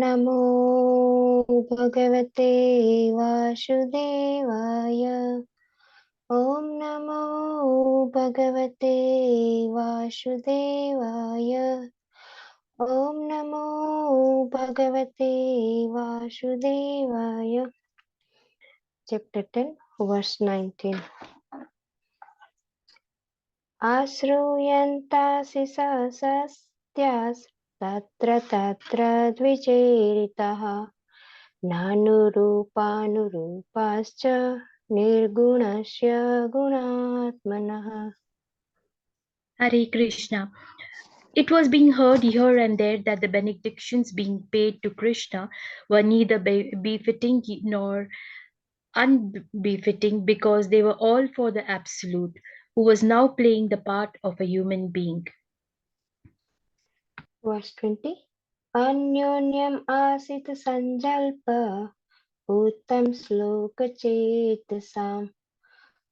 नमो भगवते वासुदेवाय। ॐ नमो भगवते वासुदेवाय। ॐ नमो भगवते वासुदेवाय। Chapter 10, verse 19. आश्रूयन्तासि सहसस्त्यास् तत्र तत्र द्विचेरितः नानुरूपानुरूपाश्च निर्गुणस्य गुणात्मनः. Hare Krishna. It was being heard here and there that the benedictions being paid to Krishna were neither befitting nor unbefitting because they were all for the Absolute, who was now playing the part of a human being. Verse 20. Anyonyam asit sanjalpa uttam sloka chetasam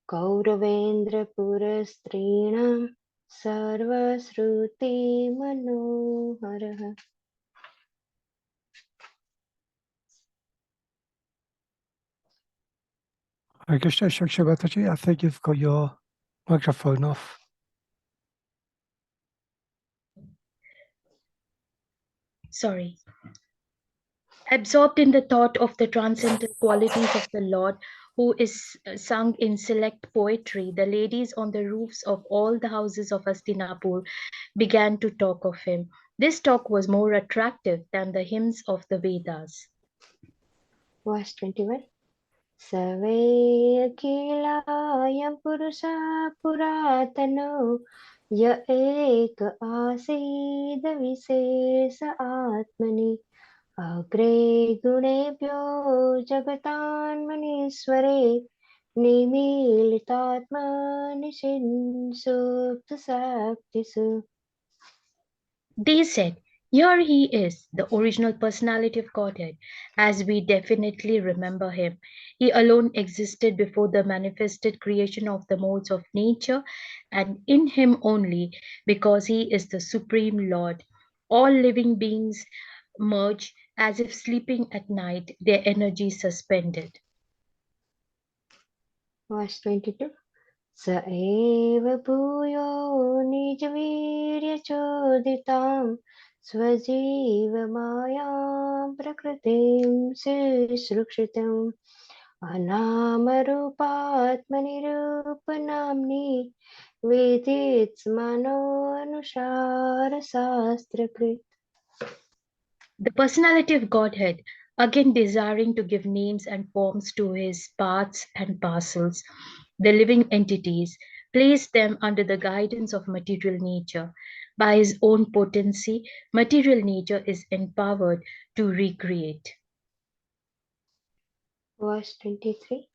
Kauravendra purastrinam sarvasruti manoharaha. Krishna Shakshavatarji, I think you've got your microphone off. Sorry. Absorbed in the thought of the transcendental qualities of the Lord, who is sung in select poetry, the ladies on the roofs of all the houses of Hastinapur began to talk of him. This talk was more attractive than the hymns of the Vedas. Verse 21. Save akhilayam purusa puratano ya eka asida visesa atmani agre gunebhyo jagatanmanisware nimilitatmani sinsupta saktisu. They said, "Here he is, the original personality of Godhead, as we definitely remember him. He alone existed before the manifested creation of the modes of nature, and in him only, because he is the Supreme Lord. All living beings merge as if sleeping at night, their energy suspended." Verse 22. Sa eva bhuyo nijviryachodhitam svajiva mayam prakritim srisrukshitam anamarupaatmanirupanamni veditsmano anushara sastrakrit. The personality of Godhead, again desiring to give names and forms to his parts and parcels, the living entities, placed them under the guidance of material nature. By his own potency, material nature is empowered to recreate. Verse 23.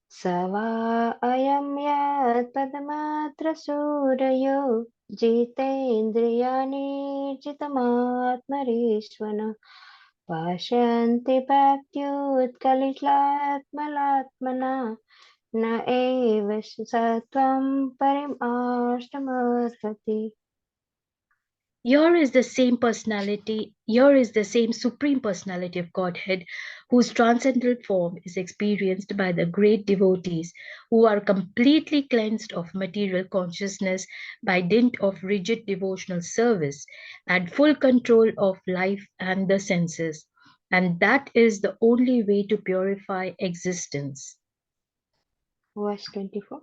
Sava ayam yat padamatra surayo jitendriyani jitamatmarishvana pashanti bhaktyutkalitlatmalatmana na eva satvam parim ashtamarhati. Here is the same personality, here is the same supreme personality of Godhead, whose transcendental form is experienced by the great devotees who are completely cleansed of material consciousness by dint of rigid devotional service and full control of life and the senses. And that is the only way to purify existence. Verse 24.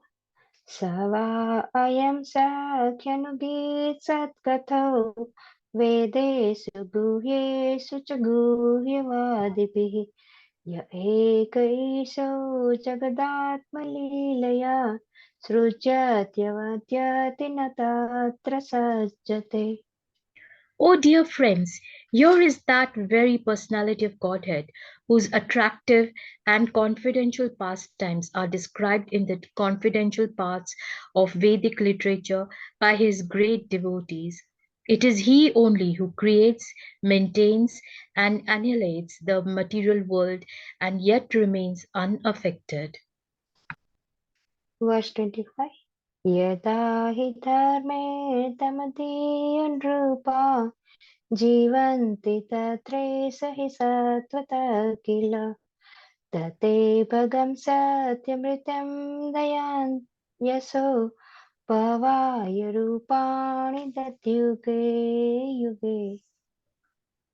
Sava ayam sakyanubhit satkatho vedesu guhyesu च गुह्यवादिभिः य एकैषो जगदात्मलीलया सृजत्यवद्यति न तत्र सज्जते. Oh, dear friends, here is that very personality of Godhead, whose attractive and confidential pastimes are described in the confidential parts of Vedic literature by his great devotees. It is he only who creates, maintains, and annihilates the material world and yet remains unaffected. Verse 25. Yada hi dharme tamadiyandrupa जीवन्ति तत्रैष हि सत्त्वतः किल तते भगं सत्यमृतं दयान् यशो भवाय रूपाणि दत्युगे युगे.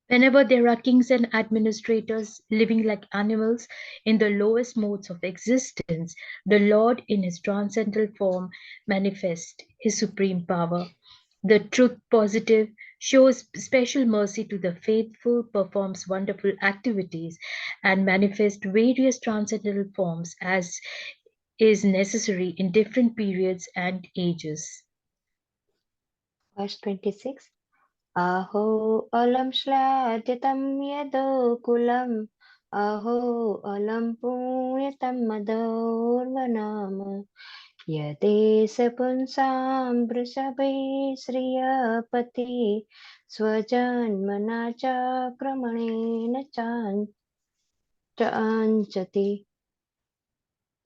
Whenever there are kings and administrators living like animals in the lowest modes of existence, the Lord in his transcendental form manifests his supreme power. The truth positive shows special mercy to the faithful, performs wonderful activities, and manifests various transcendental forms as is necessary in different periods and ages. Verse 26. अहो अलं श्लाघ्यतं यदोकुलम् अहो अलं पुण्यतं मदोर्वनाम यदेश पुंसां वृषभे श्रियपति स्वजन्मना च क्रमणेन चाञ्चति.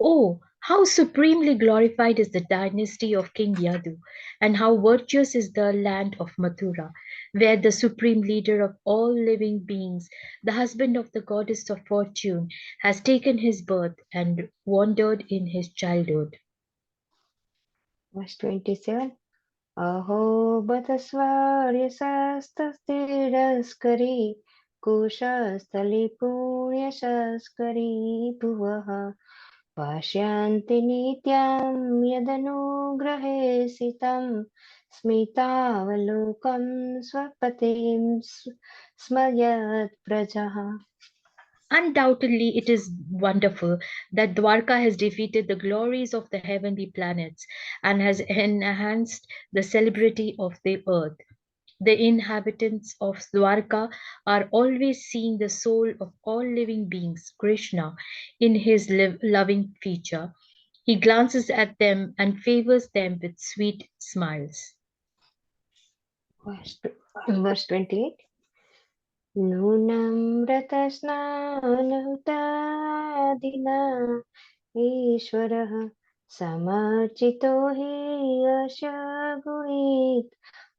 Oh, how supremely glorified is the dynasty of King Yadu, and how virtuous is the land of Mathura, where the supreme leader of all living beings, the husband of the goddess of fortune, has taken his birth and wandered in his childhood. Verse 27. अहो बत स्वर्यशस्तस्तिरस्करी कुशस्थली पुण्यशस्करी भुवः पश्यन्ति नित्यं यदनुग्रहे सितं स्मितावलोकं स्वपतिं स्मयत् प्रजः. Undoubtedly, it is wonderful that Dwarka has defeated the glories of the heavenly planets and has enhanced the celebrity of the earth. The inhabitants of Dwarka are always seeing the soul of all living beings, Krishna, in his loving feature. He glances at them and favors them with sweet smiles. Verse 28. नूनं रतस्नानहुतादिना ईश्वरः समर्चितो हि यश गुणित्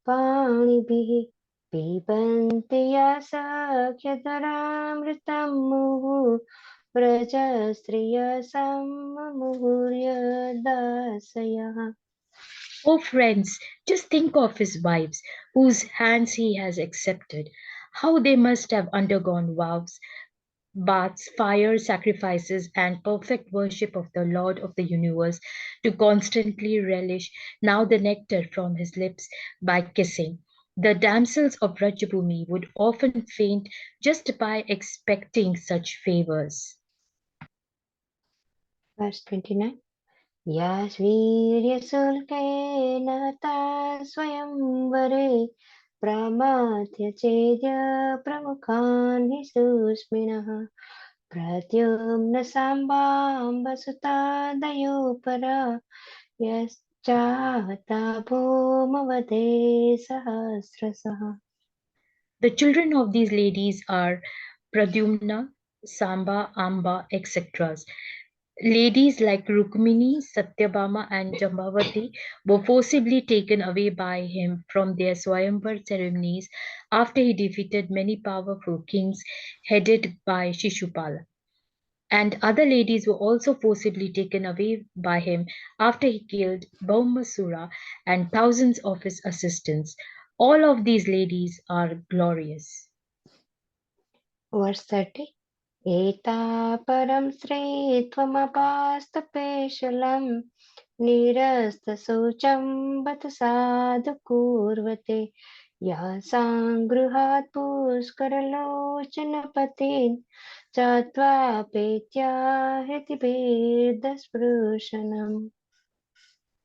पाणिभिः पिबन्ति या सख्यधरामृतं मुहुः व्रजस्त्रियसम्मुहुर्यदासयः. Oh, friends, just think of his wives, whose hands he has accepted. How they must have undergone vows, baths, fire, sacrifices, and perfect worship of the Lord of the universe to constantly relish now the nectar from his lips by kissing. The damsels of Rajabhumi would often faint just by expecting such favors. Verse 29. याश्वीर्यशुल्केन ता स्वयंवरे प्रमाथ्य चेद्य प्रमुखान् हि सुस्मिनः प्रद्युम्न साम्बाम्बसुतादयोपरा यश्चाहता भूमवते सहस्रशः. The children of these ladies are Pradyumna, Samba, Amba, etc. Ladies like Rukmini, Satyabhama, and Jambavati were forcibly taken away by him from their Swayamvar ceremonies after he defeated many powerful kings headed by Shishupala. And other ladies were also forcibly taken away by him after he killed Bhaumasura and thousands of his assistants. All of these ladies are glorious. Verse 30. एता परं श्रीत्वमपास्तपेशलं निरस्तशौचं बत साधु कुर्वते यासां गृहात् पुष्करलोचनपतीन् चत्वापेत्या हृतिभेदस्पृशनम्.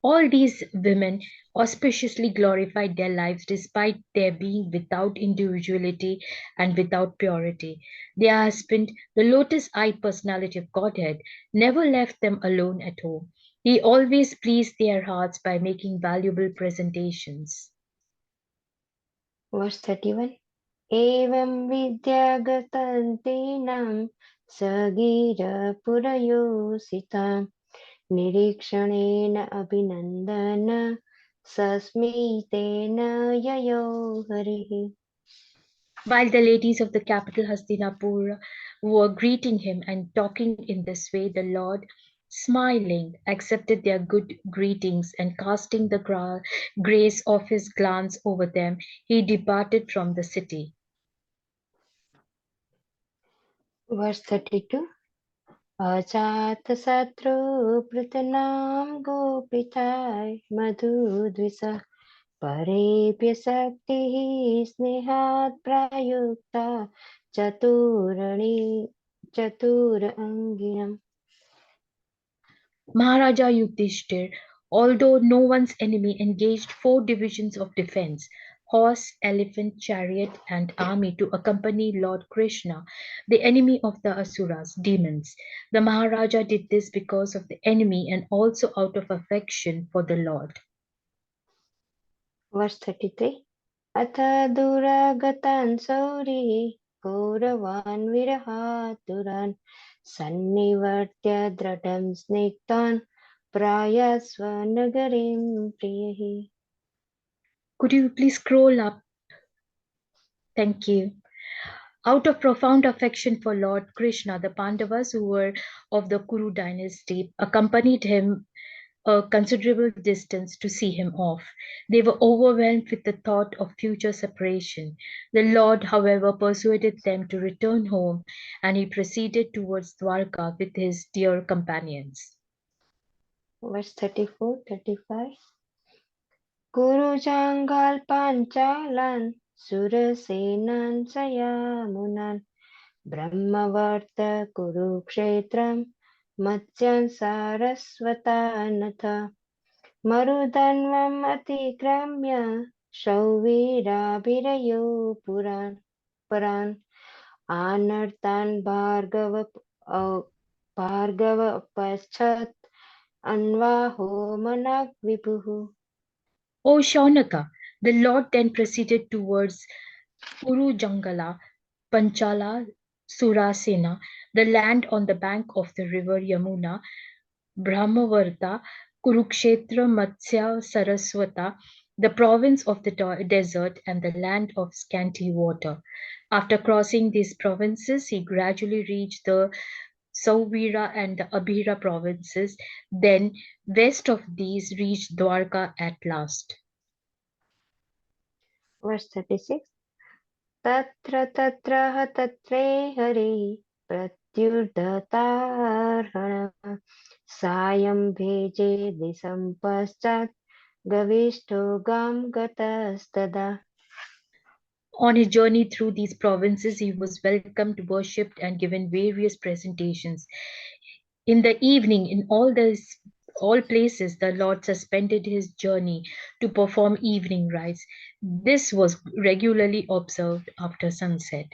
All these women auspiciously glorified their lives despite their being without individuality and without purity. Their husband, the lotus eyed personality of Godhead, never left them alone at home. He always pleased their hearts by making valuable presentations. Verse 31. एवं विद्यागतन्तीनां सगीरपुरयोषिताम् निरीक्षणेन अभिनन्दन सस्मितेन ययो हरिः. While the ladies of the capital Hastinapur were greeting him and talking in this way, the Lord, smiling, accepted their good greetings and casting the grace of his glance over them, he departed from the city. Verse 32. Ajata Prithanam Gopitai Madhudvisa Parebhya Sakti Snehat Prayukta Chaturanginam. Maharaja Yudhishthir, although no one's enemy, engaged 4 divisions of defense, horse, elephant, chariot, and army to accompany Lord Krishna, the enemy of the Asuras, demons. The Maharaja did this because of the enemy and also out of affection for the Lord. Verse 33. Atha duragatan sauri Kauravan virahaturan Sannivartya dradam snigtan Prayasva nagarim priyahi. Could you please scroll up? Thank you. Out of profound affection for Lord Krishna, the Pandavas, who were of the Kuru dynasty, accompanied him a considerable distance to see him off. They were overwhelmed with the thought of future separation. The Lord, however, persuaded them to return home, and he proceeded towards Dwarka with his dear companions. Verse 34, 35. Kuru Jangal Panchalan Surasenan Sayamunan Brahmavarta Kurukshetram Matsyan Sarasvatanatha Marudanvam Atikramya Shauvirabireyo Paran Anartan Bhargava Paschat Anvaho Manak Vipuhu. O Shaunaka, the Lord then proceeded towards Kuru Jangala, Panchala, Surasena, the land on the bank of the river Yamuna, Brahmavarta, Kurukshetra, Matsya, Saraswata, the province of the desert and the land of scanty water. After crossing these provinces, he gradually reached the Sauvira and the Abhira provinces. Then, west of these, reached Dwarka at last. Verse 36. Tatra tatra tatre hari pratyurdatarhana sayam bheje disam paschat gavishto gam gatastada. On his journey through these provinces, he was welcomed, worshipped, and given various presentations. In the evening, in all places, the Lord suspended his journey to perform evening rites. This was regularly observed after sunset.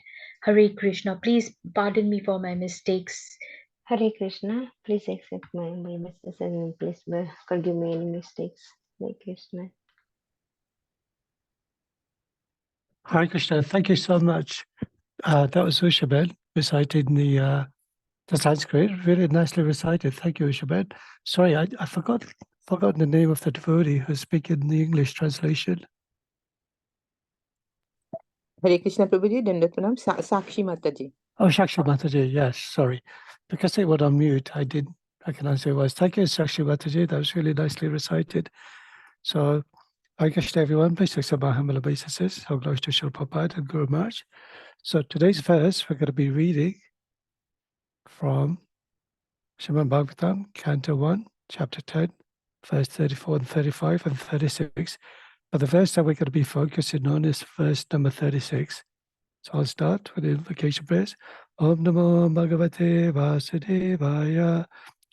Hare Krishna, please pardon me for my mistakes. Hare Krishna, please accept my mistakes and please forgive me any mistakes. Hare Krishna. Hare Krishna, thank you so much. That was Ushabed recited in the Sanskrit, really nicely recited. Thank you, Ushabed. Sorry, I forgotten the name of the devotee who's speaking the English translation. Hare Krishna Prabhuji, Dandat Pranam, Sakshi Mataji. Oh, Shakshi Mataji, yes, sorry. Because they were on mute, I didn't recognize who it was. Thank you, Shakshi Mataji. That was really nicely recited. So, Hare Krishna, everyone. Please accept my humble obeisances. All glories to Srila Prabhupada and Guru Maharaj. So, today's verse, we're going to be reading from Srimad Bhagavatam, Canto 1, Chapter 10, verse 34 and 35 and 36. But the verse that we're going to be focusing on is verse number 36. So I'll start with the invocation prayers. Om Namo Bhagavate Vasudevaya.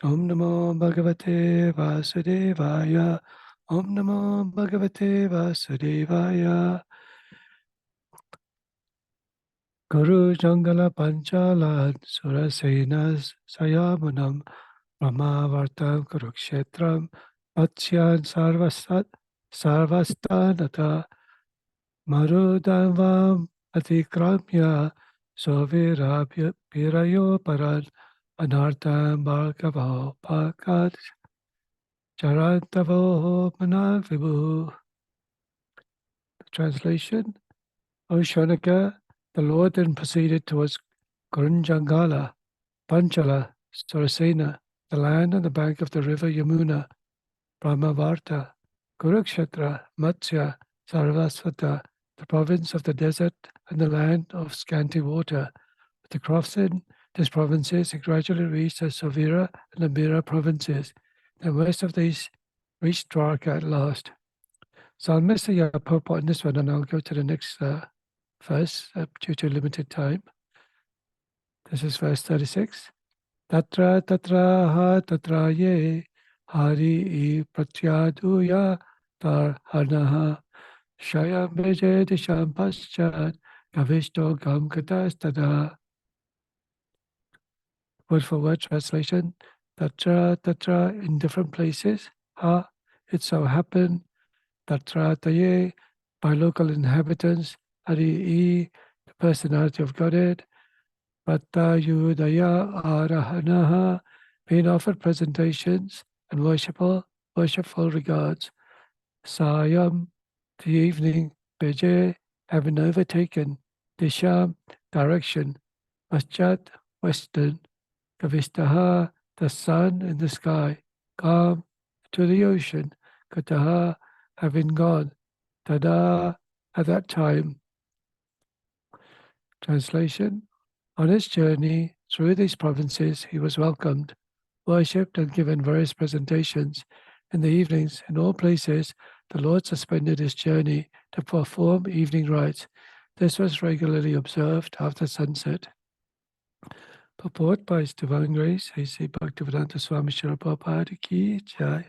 Om Namo Bhagavate Vasudevaya. Om Namo Bhagavate Vasudevaya. Guru Jangala Panchala Surasenas Sayamunam Brahmavartam Kurukshetram Matsyan Sarvastanata Marudavam Atikramya Sovirabhya Pirayo Paran Anartam Bhargavo Pakat Charantavo Manavibhu. Translation: O Shaunaka, The Lord then proceeded towards Gurunjangala, Panchala, Surasena, the land on the bank of the river Yamuna, Brahmavarta, Kurukshetra, Matsya, Sarvasvata, the province of the desert and the land of scanty water. With the cross in these provinces, it gradually reached the Savira and the Mira provinces. The west of these reached Dwarka at last. So I'll miss the purport in this one, and I'll go to the next verse due to limited time. This is verse 36. Tatra tatra ha tatra ye hari pratyaduya tar hanaha shayam beje disham paschat kavishto gam katastada. Word for word translation. Tatra tatra, in different places. Ha, it so happened. Tatra taye, by local inhabitants. Hari, the personality of Godhead. Patayudaya arahanaha, being offered presentations and worshipful regards. Sayam, the evening. Beje, having overtaken. Disham, direction. Paschat, western. Kavistaha, the sun in the sky. Kam, to the ocean. Kataha, having gone. Tada, at that time. Translation. On his journey through these provinces, he was welcomed, worshipped, and given various presentations. In the evenings, in all places, the Lord suspended his journey to perform evening rites. This was regularly observed after sunset. Purport by His Divine Grace, A.C. Bhaktivedanta Swami Srila Prabhupada Ki Jai.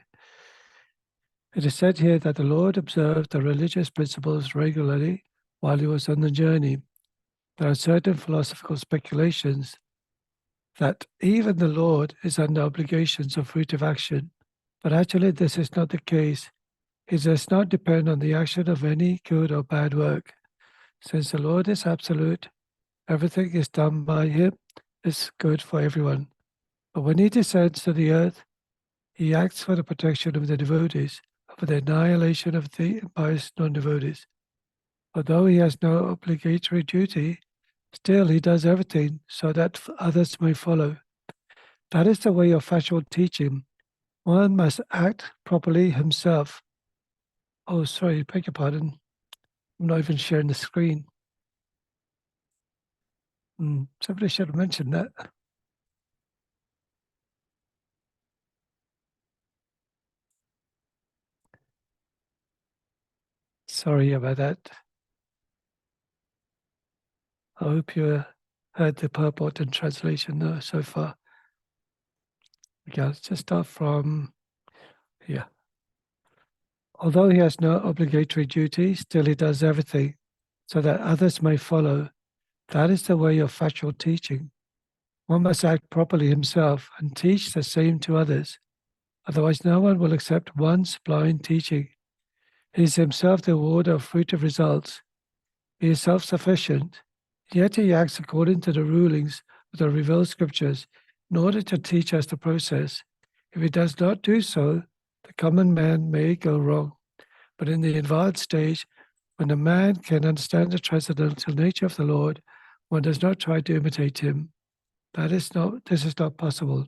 It is said here that the Lord observed the religious principles regularly while he was on the journey. There are certain philosophical speculations that even the Lord is under obligations of fruitive action, but actually this is not the case. He does not depend on the action of any good or bad work. Since the Lord is absolute, everything is done by him is good for everyone. But when he descends to the earth, he acts for the protection of the devotees, and for the annihilation of the impious non-devotees. Although he has no obligatory duty, still he does everything so that others may follow. That is the way of factual teaching. One must act properly himself. Oh, sorry, beg your pardon. I'm not even sharing the screen. Somebody should have mentioned that. Sorry about that. I hope you heard the purport and translation so far. Okay, let's just start from here. Although he has no obligatory duty, still he does everything so that others may follow. That is the way of factual teaching. One must act properly himself and teach the same to others. Otherwise, no one will accept one's blind teaching. He is himself the rewarder of fruitive results. He is self-sufficient, yet he acts according to the rulings of the revealed scriptures in order to teach us the process. If he does not do so, the common man may go wrong. But in the advanced stage, when a man can understand the transcendental nature of the Lord, one does not try to imitate him. This is not possible.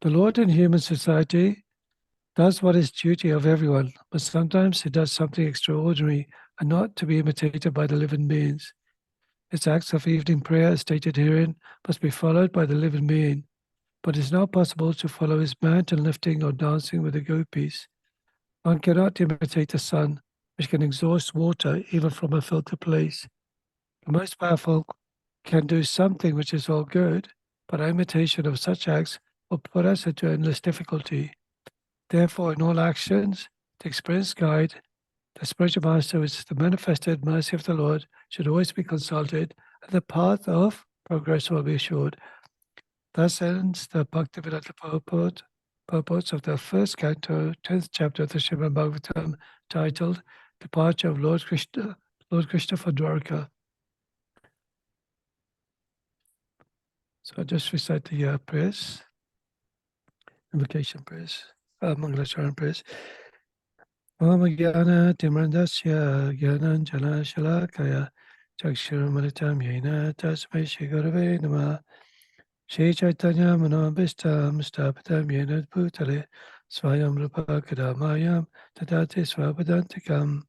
The Lord in human society does what is duty of everyone, but sometimes he does something extraordinary and not to be imitated by the living beings. His acts of evening prayer, as stated herein, must be followed by the living being, but it is not possible to follow his mountain lifting or dancing with the gopis. One cannot imitate the sun, which can exhaust water even from a filtered place. The most powerful can do something which is all good, but imitation of such acts will put us into endless difficulty. Therefore, in all actions, the experienced guide, the spiritual master, which is the manifested mercy of the Lord, should always be consulted, and the path of progress will be assured. Thus ends the Bhaktivedanta purports of the first canto, 10th chapter of the Srimad Bhagavatam, titled Departure of Lord Krishna for Dwarka. So I'll just recite the prayers, invocation prayers, Mangalacharan prayers. Om Jnana Timrandasya Jnananjana Shalakaya Chakshurumalitam yena tasmai Shri Gurave Namah. Shri Chaitanya Manobhistam Stapitam yena bhutale Swayam Rupa Kadamayam Tadati Swapadantikam.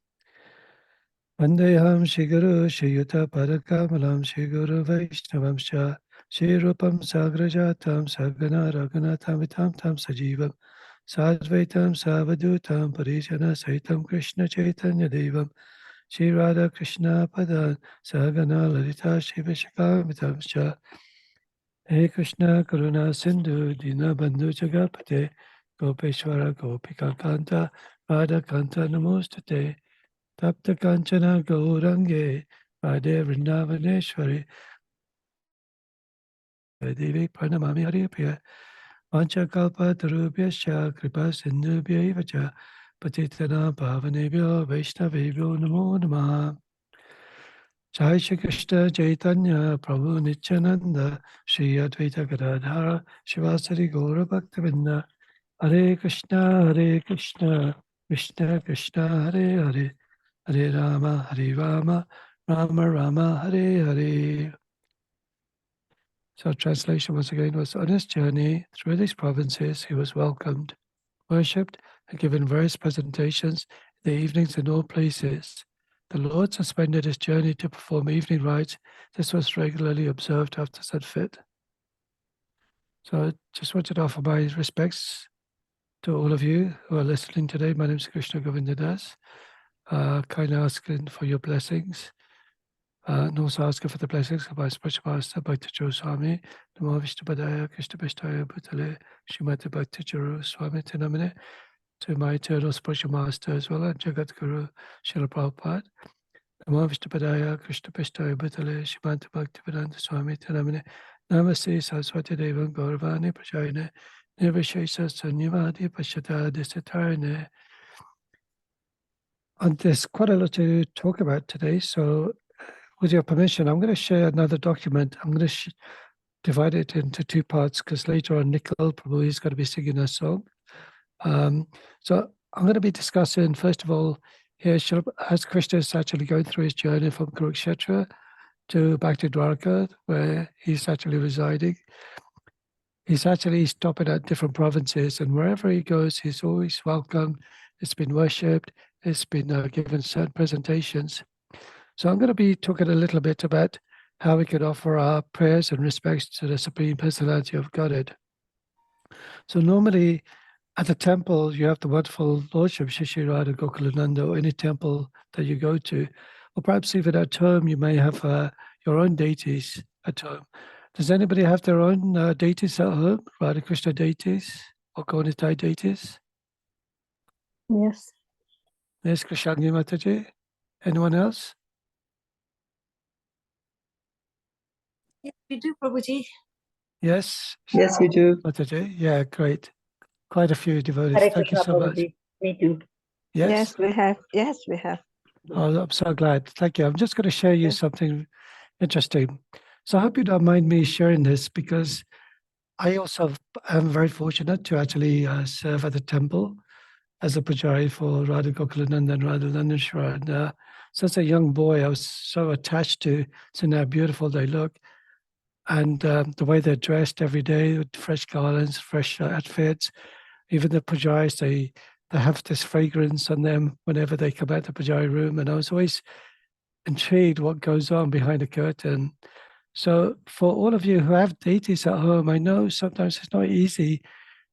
Vandeham Shri Guru Shri Yuta Padakamalam Shri Guru Vaishnavamscha Shri Rupam Sagrajatam Sagana Raghunatam Vitam Tam Sajivam Sadvaitam Savadutam Parijana Saitam Krishna Chaitanya Devam Shri Radha Krishna Padan Sagana Lalita Shri Vishakamitamscha. Hey Krishna Karuna Sindhu Dina Bandhu Jagapate Gopeshwara Gopika Kanta Radha Kanta Namostate Tapta Kanchana Gaurange Radhe Vrindavaneshwari Devi Pranamami Haripriya Vanchakalpa Tarubhyascha Kripa Sindhubhya Vacha Patitana Pavanebhyo Vaishnavebhyo Namo Namaha. Jai Shri Krishna Chaitanya Prabhu Nityananda Shri Advaita Gadadhara Shivasari Gaura Bhaktavinda Hare Krishna Krishna Krishna Hare Hare Hare Rama Rama Rama Hare Hare. So translation once again was, on his journey through these provinces he was welcomed, worshipped and given various presentations in the evenings in all places. The Lord suspended his journey to perform evening rites. This was regularly observed after sunset. So I just wanted to offer my respects to all of you who are listening today. My name is Krishna Govinda Das. Kindly asking for your blessings. And also asking for the blessings of my spiritual master, Bhakti Juru Swami, Namo Vishnupadaya, Krishna Vishnupadaya Bhutale, Srimati Bhakti Juru Swami Tinamane, to my eternal spiritual master as well, and Jagat Guru, Srila Prabhupada. Namo Vishnupadaya, Krishna Vishnupadaya Bhutale, Srimati Bhakti Vedanta Swami Tinamane, Namaste Saraswati Devam Gauravani Prajayane, Nirvishesha Sanyavadi Pashyata Disitarane. And there's quite a lot to talk about today, so with your permission, I'm going to share another document. I'm going to divide it into two parts because later on, Nikhil Prabhu is going to be singing a song. So I'm going to be discussing, first of all, here, as Krishna is actually going through his journey from Kurukshetra to back to Dwarka, where he's actually residing. He's actually stopping at different provinces, and wherever he goes, he's always welcomed. It's been worshipped. It's been given certain presentations. So I'm going to be talking a little bit about how we could offer our prayers and respects to the Supreme Personality of Godhead. So normally at the temple, you have the wonderful Lordship, Shri Radha Gokulananda, or any temple that you go to. Or perhaps even at home, you may have your own deities at home. Does anybody have their own deities at home? Radha Krishna deities or Gaunitai deities? Yes. Yes, Krishnagni Mataji. Anyone else? Yes, we do, Prabhuji. Yes? Yes, we do. Mataji? Yeah, great. Quite a few devotees. Hare Thank you Krishna, so much. Prabhuji. Me too. Yes? Yes, we have. Yes, we have. Oh, I'm so glad. Thank you. I'm just going to share you Yes. something interesting. So I hope you don't mind me sharing this because I also am very fortunate to actually serve at the temple as a pujari for Radha Gokulananda and Radha Nandeshwara. And since a young boy, I was so attached to seeing how beautiful they look and the way they're dressed every day with fresh garlands, fresh outfits. Even the pujaris, they have this fragrance on them whenever they come out the pujari room. And I was always intrigued what goes on behind the curtain. So for all of you who have deities at home, I know sometimes it's not easy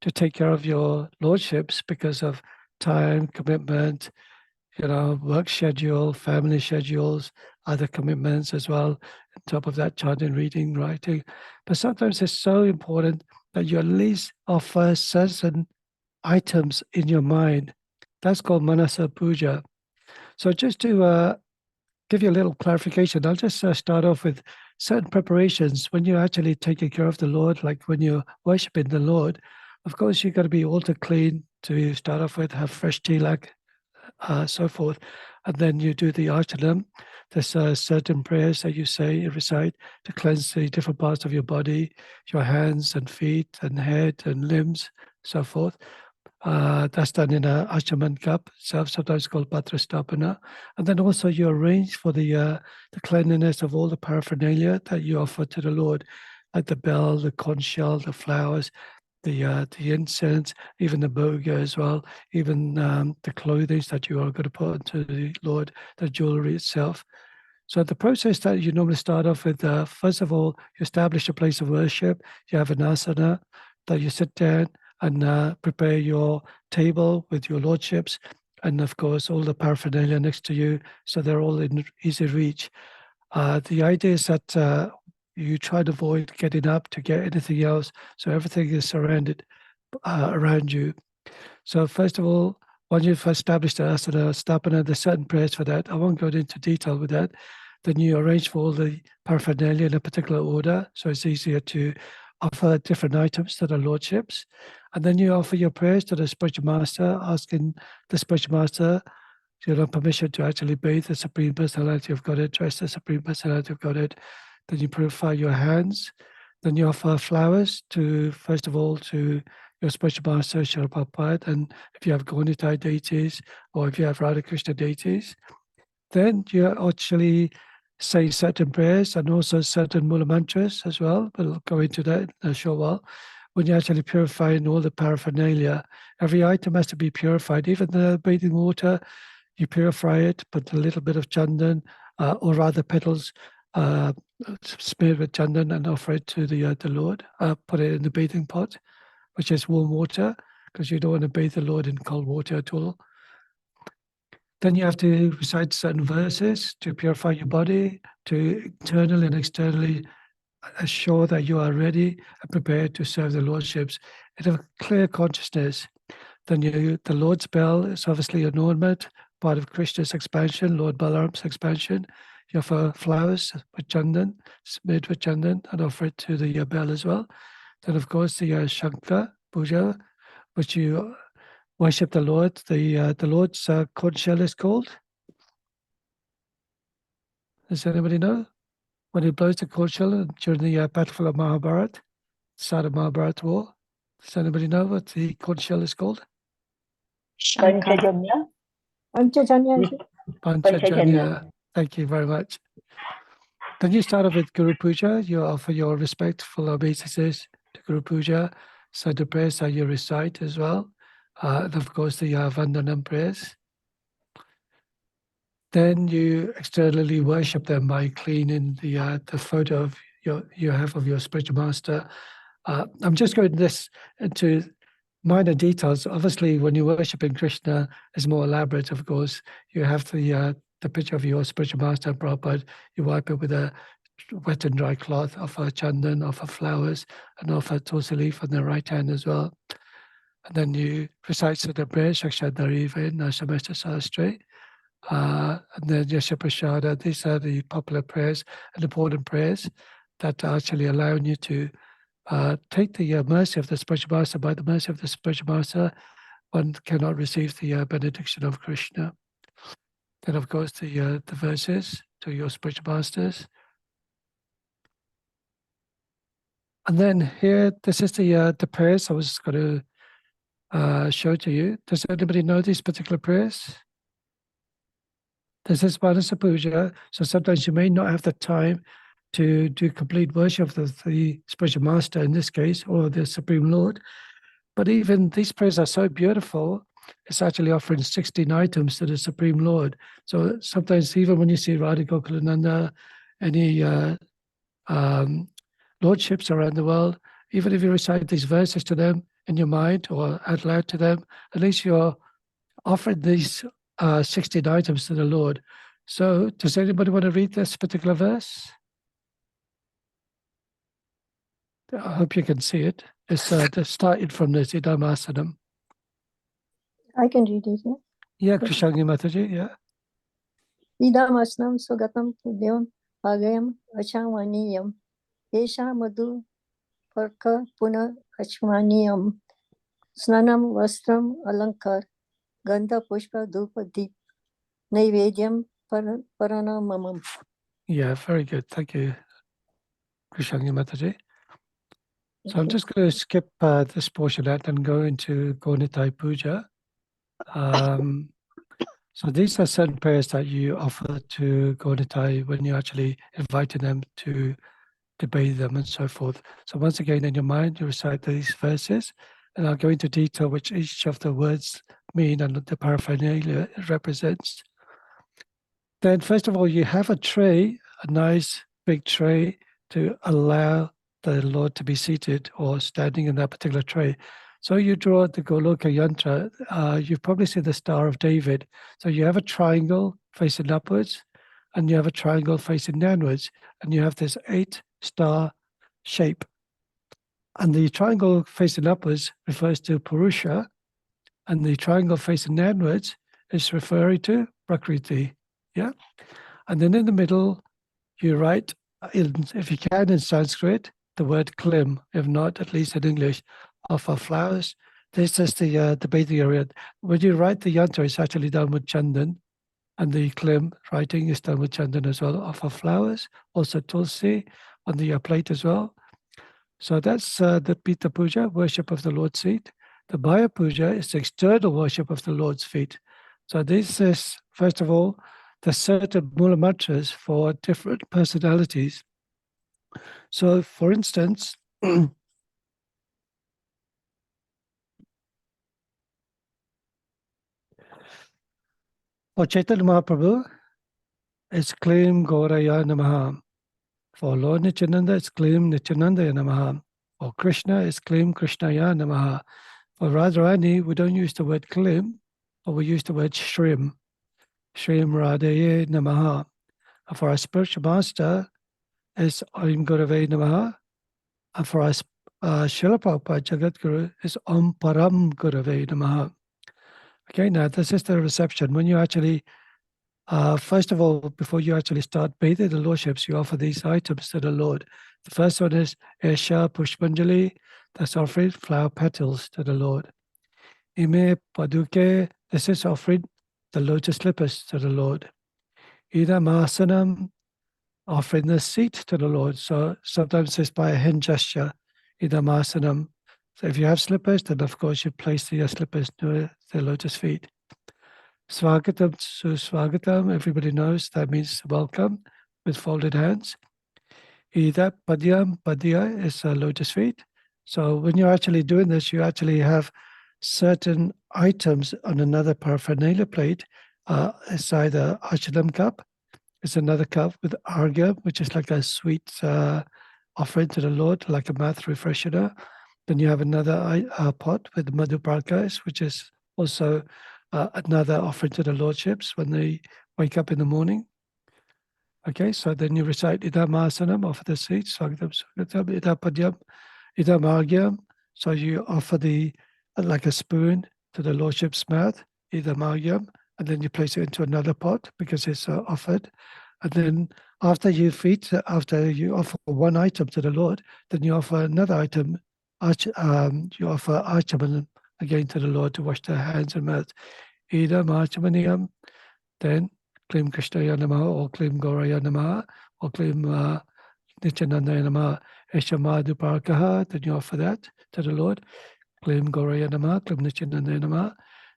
to take care of your lordships because of time, commitment, work schedule, family schedules, other commitments as well. On top of that, chanting, reading, writing. But sometimes it's so important that you at least offer certain items in your mind. That's called Manasa Puja. So just to give you a little clarification, I'll just start off with certain preparations. When you're actually taking care of the Lord, like when you're worshiping the Lord, of course, you've got to be altar clean to start off with, have fresh tilak, so forth. And then you do the archanam. There's certain prayers that you say, recite to cleanse the different parts of your body, your hands and feet and head and limbs, so forth. That's done in a Ashaman cup, sometimes called Patra Stapana. And then also you arrange for the cleanliness of all the paraphernalia that you offer to the Lord, like the bell, the conch shell, the flowers, the incense, even the boga as well, even the clothing that you are going to put into the Lord, the jewelry itself. So the process that you normally start off with, first of all, you establish a place of worship. You have an asana that you sit down and prepare your table with your lordships, and of course all the paraphernalia next to you, so they're all in easy reach. The idea is that you try to avoid getting up to get anything else, so everything is surrounded around you. So first of all, once you've established the asana, stapana, there's certain prayers for that. I won't go into detail with that. Then you arrange for all the paraphernalia in a particular order, so it's easier to offer different items to the lordships. And then you offer your prayers to the spiritual master, asking the spiritual master permission to actually bathe the Supreme Personality of Godhead, dress the Supreme Personality of Godhead. Then you purify your hands. Then you offer flowers to, first of all, to your spiritual master, Srila Prabhupada, and if you have Gaunitai deities or if you have Radha Krishna deities, then you actually say certain prayers and also certain mula mantras as well. We'll go into that in a short while. When you're actually purifying all the paraphernalia, every item has to be purified. Even the bathing water, you purify it, put a little bit of chandan, or rather petals smeared with chandan, and offer it to the Lord. Put it in the bathing pot, which is warm water, because you don't want to bathe the Lord in cold water at all. Then you have to recite certain verses to purify your body, to internally and externally assure that you are ready and prepared to serve the lordships in a clear consciousness. Then the Lord's bell is obviously an ornament, part of Krishna's expansion, Lord Balaram's expansion. You offer flowers with chandan, smeared with chandan, and offer it to the bell as well. Then, of course, the Shankha Puja, which you worship the Lord. The Lord's conch shell is called. Does anybody know? When he blows the conch shell during the battle of Mahabharat, start of Mahabharat war. Does anybody know what the conch shell is called? Panchajanya. Panchajanya. Panchajanya. Thank you very much. Then you start off with Guru Puja. You offer your respectful obeisances to Guru Puja. So the prayers that you recite as well. And of course, the Vandanam prayers. Then you externally worship them by cleaning the photo of you have of your spiritual master. I'm just going into minor details. Obviously, when you're worshiping Krishna, it's more elaborate. Of course, you have the picture of your spiritual master, Prabhupada. You wipe it with a wet and dry cloth, offer chandan, offer flowers, and offer tulsi leaf on the right hand as well. And then you recite certain prayers, Shakshadari, Nashamesta Sahastra. And then Yasha Prasada. These are the popular prayers and important prayers that are actually allowing you to take the mercy of the spiritual master. By the mercy of the spiritual master, one cannot receive the benediction of Krishna. Then, of course, the verses to your spiritual masters. And then here, this is the prayers I was going to show to you. Does anybody know these particular prayers? This is Manasa Puja, so sometimes you may not have the time to do complete worship of the spiritual master in this case, or the Supreme Lord. But even these prayers are so beautiful, it's actually offering 16 items to the Supreme Lord. So sometimes even when you see Radha Gokulananda, any lordships around the world, even if you recite these verses to them in your mind or out loud to them, at least you're offering these 16 items to the Lord. So does anybody want to read this particular verse? I hope you can see it. It's started from the Siddhamasanam. I can read it. Yeah, Krishnagi Mataji, yeah. Idamasnam Swagatam Pudyam Agayam Achamaniyam Esha Madhu Parka Puna Achmaniyam Snanam Vastram Alankar Gandha Pushpa Dhupa Deep Naivedyam Paranamamam. Yeah, very good. Thank you, Krishnagi Mataji. So I'm just going to skip this portion out and go into Gonitai Puja. So these are certain prayers that you offer to Gonitai when you're actually inviting them to bathe them and so forth. So once again, in your mind, you recite these verses, and I'll go into detail which each of the words mean and the paraphernalia it represents. Then first of all, you have a tray, a nice big tray to allow the Lord to be seated or standing in that particular tray. So you draw the Goloka Yantra, you've probably seen the Star of David. So you have a triangle facing upwards, and you have a triangle facing downwards, and you have this 8-star shape. And the triangle facing upwards refers to Purusha, and the triangle facing downwards is referring to Prakriti. Yeah. And then in the middle, you write, if you can, in Sanskrit, the word klim, if not, at least in English, of our flowers. This is the bathing area. When you write the yantra, it's actually done with chandan, and the klim writing is done with chandan as well, of our flowers, also tulsi on the plate as well. So that's the Pita Puja, worship of the Lord's feet. The Bhaya Puja is the external worship of the Lord's feet. So this is, first of all, the certain mula mantras for different personalities. So, for instance, for Chaitanya Mahaprabhu, it's Klim Gauraya Namaha. For Lord Nityananda, it's Klim Nityanandaya Namaha. For Krishna, it's Klim Krishnaya Namaha. For Radharani, we don't use the word Klim, but we use the word Shrim. Shrim Radhaye Namaha. And for our spiritual master, it's Om Gurave Namaha. And for our Srila Prabhupada Jagat Guru, is Om Param Gurave Namaha. Okay, now this is the reception. When you actually, first of all, before you actually start bathing the Lordships, you offer these items to the Lord. The first one is Esha Pushpanjali, that's offering flower petals to the Lord. Ime Paduke, this is offering the lotus slippers to the Lord. Ida Masanam, offering the seat to the Lord. So sometimes it's by a hand gesture, Ida Masanam. So if you have slippers, then of course you place the slippers to the lotus feet. Swagatam, Suswagatam, everybody knows that means welcome with folded hands. Ida Padyam, Padya is lotus feet. So when you're actually doing this, you actually have certain items on another paraphernalia plate. It's either Archadam cup, it's another cup with Argam, which is like a sweet offering to the Lord, like a mouth refresher. Then you have another pot with Madhuparkas, which is also another offering to the Lordships when they wake up in the morning. Okay, so then you recite Idam Asanam, offer the seat, Swagatam, Swagatam, Idam Padyam, Idam Argyam. So you offer the like a spoon to the Lordship's mouth, Idam Argyam, and then you place it into another pot because it's offered. And then after you offer one item to the Lord, then you offer another item. You offer Archaman again to the Lord to wash their hands and mouth. Idam Archamaniyam, then Klim Krishnaya Namaha, or Klim Gauraya Namaha, or Klim Nityanandaya Namaha, Eshamadu Parakaha, then you offer that to the Lord. Klim Gauraya Namaha, Klim Nityanandaya Namaha.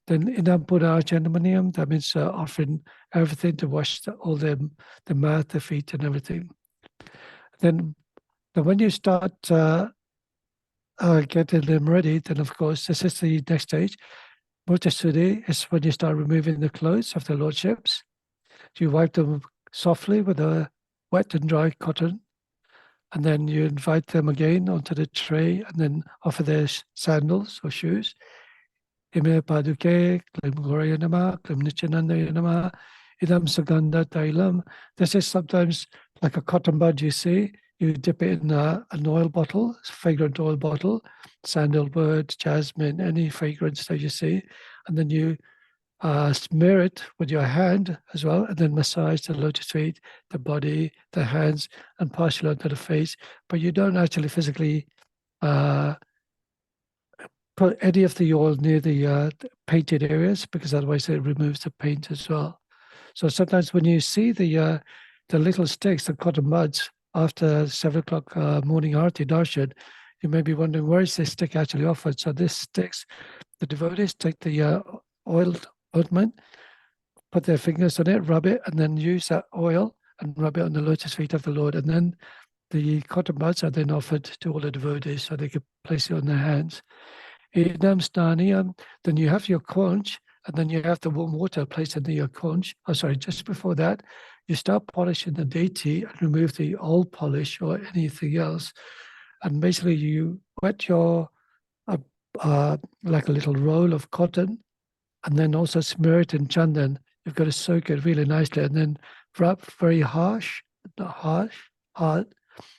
Then Idam Buddha Archandamaniyam, that means offering everything to wash all the mouth, the feet, and everything. Then when you start getting them ready, then of course, this is the next stage. Murtasudi is when you start removing the clothes of the Lordships. You wipe them softly with a wet and dry cotton, and then you invite them again onto the tray and then offer their sandals or shoes. Ime Paduke, Klim Gauraya Namaha, Klim Nityanandaya Namaha, Idam Sugandha Tailam. This is sometimes like a cotton bud you see. You dip it in an oil bottle, fragrant oil bottle, sandalwood, jasmine, any fragrance that you see, and then you smear it with your hand as well, and then massage the lotus feet, the body, the hands, and partially onto the face. But you don't actually physically put any of the oil near the painted areas, because otherwise it removes the paint as well. So sometimes when you see the little sticks, the cotton buds, after 7 o'clock morning arati darshan, you may be wondering, where is this stick actually offered? So this sticks, the devotees take the oiled ointment, put their fingers on it, rub it, and then use that oil and rub it on the lotus feet of the Lord. And then the cotton buds are then offered to all the devotees so they could place it on their hands. Idam Snaniyam, then you have your conch, and then you have the warm water placed in your conch. Oh, sorry, just before that, you start polishing the deity and remove the old polish or anything else. And basically you wet your, like a little roll of cotton, and then also smear it in chandan. You've got to soak it really nicely, and then rub very harsh, not harsh, hard,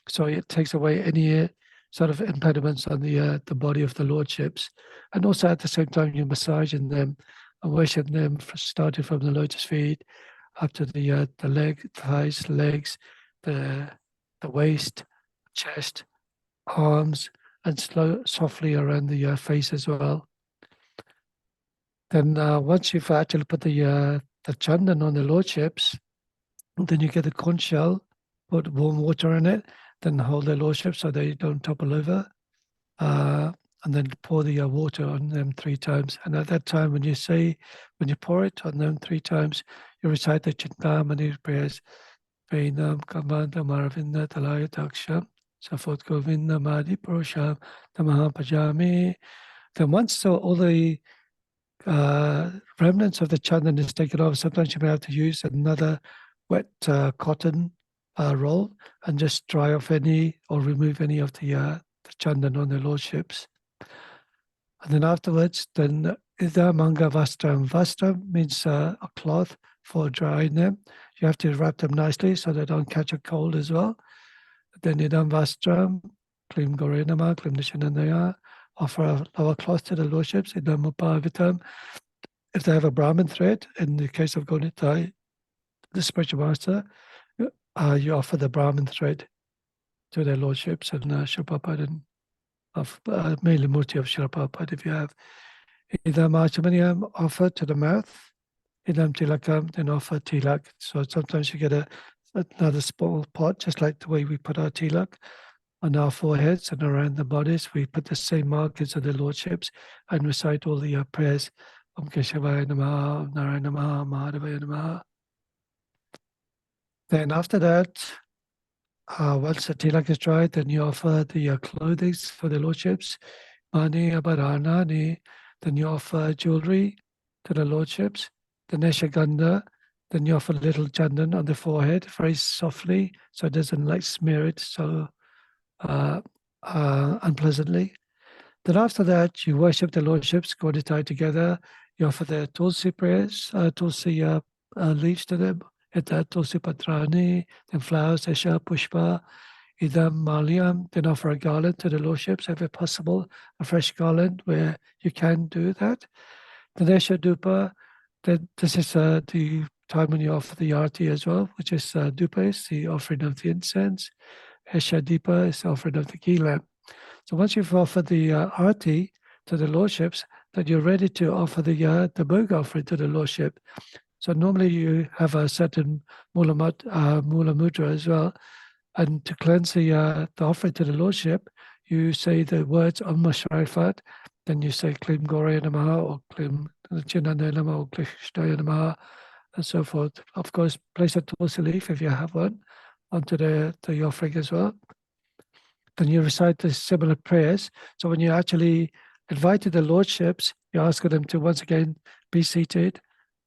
so it takes away any sort of impediments on the body of the lordships. And also at the same time, you're massaging them and worshiping them, starting from the lotus feet up to the leg, thighs, legs, the waist, chest, arms, and softly around the face as well. Then once you've actually put the chandan on the lordships, then you get the conch shell, put warm water in it, then hold their lordship so they don't topple over, and then pour the water on them 3 times. And at that time, when you pour it on them 3 times, you recite the Chintamani prayers. Vainam Kamanta Maravinda Talaya Taksham, Safot Govinda Madi Purusham, Tamaha Pajami. Then once all the remnants of the chandan is taken off, sometimes you may have to use another wet cotton roll and just dry off any or remove any of the chandan on the lordships. And then afterwards, then Ida Manga Vastram. Vastram means a cloth for drying them. You have to wrap them nicely so they don't catch a cold as well. Then Idam Vastram, Klim Gorenama, Klim Nishanandaya, offer a lower cloth to the lordships, Idam Upavatam. If they have a Brahmin thread, in the case of Govinda, the spiritual master, you offer the Brahmin thread to their lordships and Shilpapad and mainly Murti of Shilpapad if you have. Idam Achamaniyam offer to the mouth, Idam Tilakam, then offer tilak. So sometimes you get another small pot, just like the way we put our tilak on our foreheads and around the bodies. We put the same markers of the lordships and recite all the prayers. Om Keshavaya Namaha, Om Narayana Namaha, Mahadevaya Namaha. Then after that, once the tilak is dried, then you offer the clothing for the lordships. Mani Abharanani, then you offer jewelry to the lordships. The Neshaganda, then you offer a little chandan on the forehead, very softly, so it doesn't like smear it so unpleasantly. Then after that, you worship the lordships, Gauditai together. You offer the Tulsi prayers, Tulsi leaves to them. Tulsi Patrani, then flowers, Esha, Pushpa, Idam Malyam, then offer a garland to the lordships, if possible, a fresh garland where you can do that. Then Esha Dupa, then this is the time when you offer the arti as well, which is Dupa is the offering of the incense. Esha Deepa is the offering of the ghee lamp. So once you've offered the arti to the lordships, then you're ready to offer the bhoga offering to the lordship. So normally you have a certain mula mudra as well, and to cleanse the offering to the lordship, you say the words Om Sharifat, then you say Klim Goraya Namaha or Klim Chinandaya Namaha or Krishnaya Namaha, and so forth. Of course, place a tulsi leaf if you have one onto the offering as well. Then you recite the similar prayers. So when you actually invited the lordships, you ask them to once again be seated.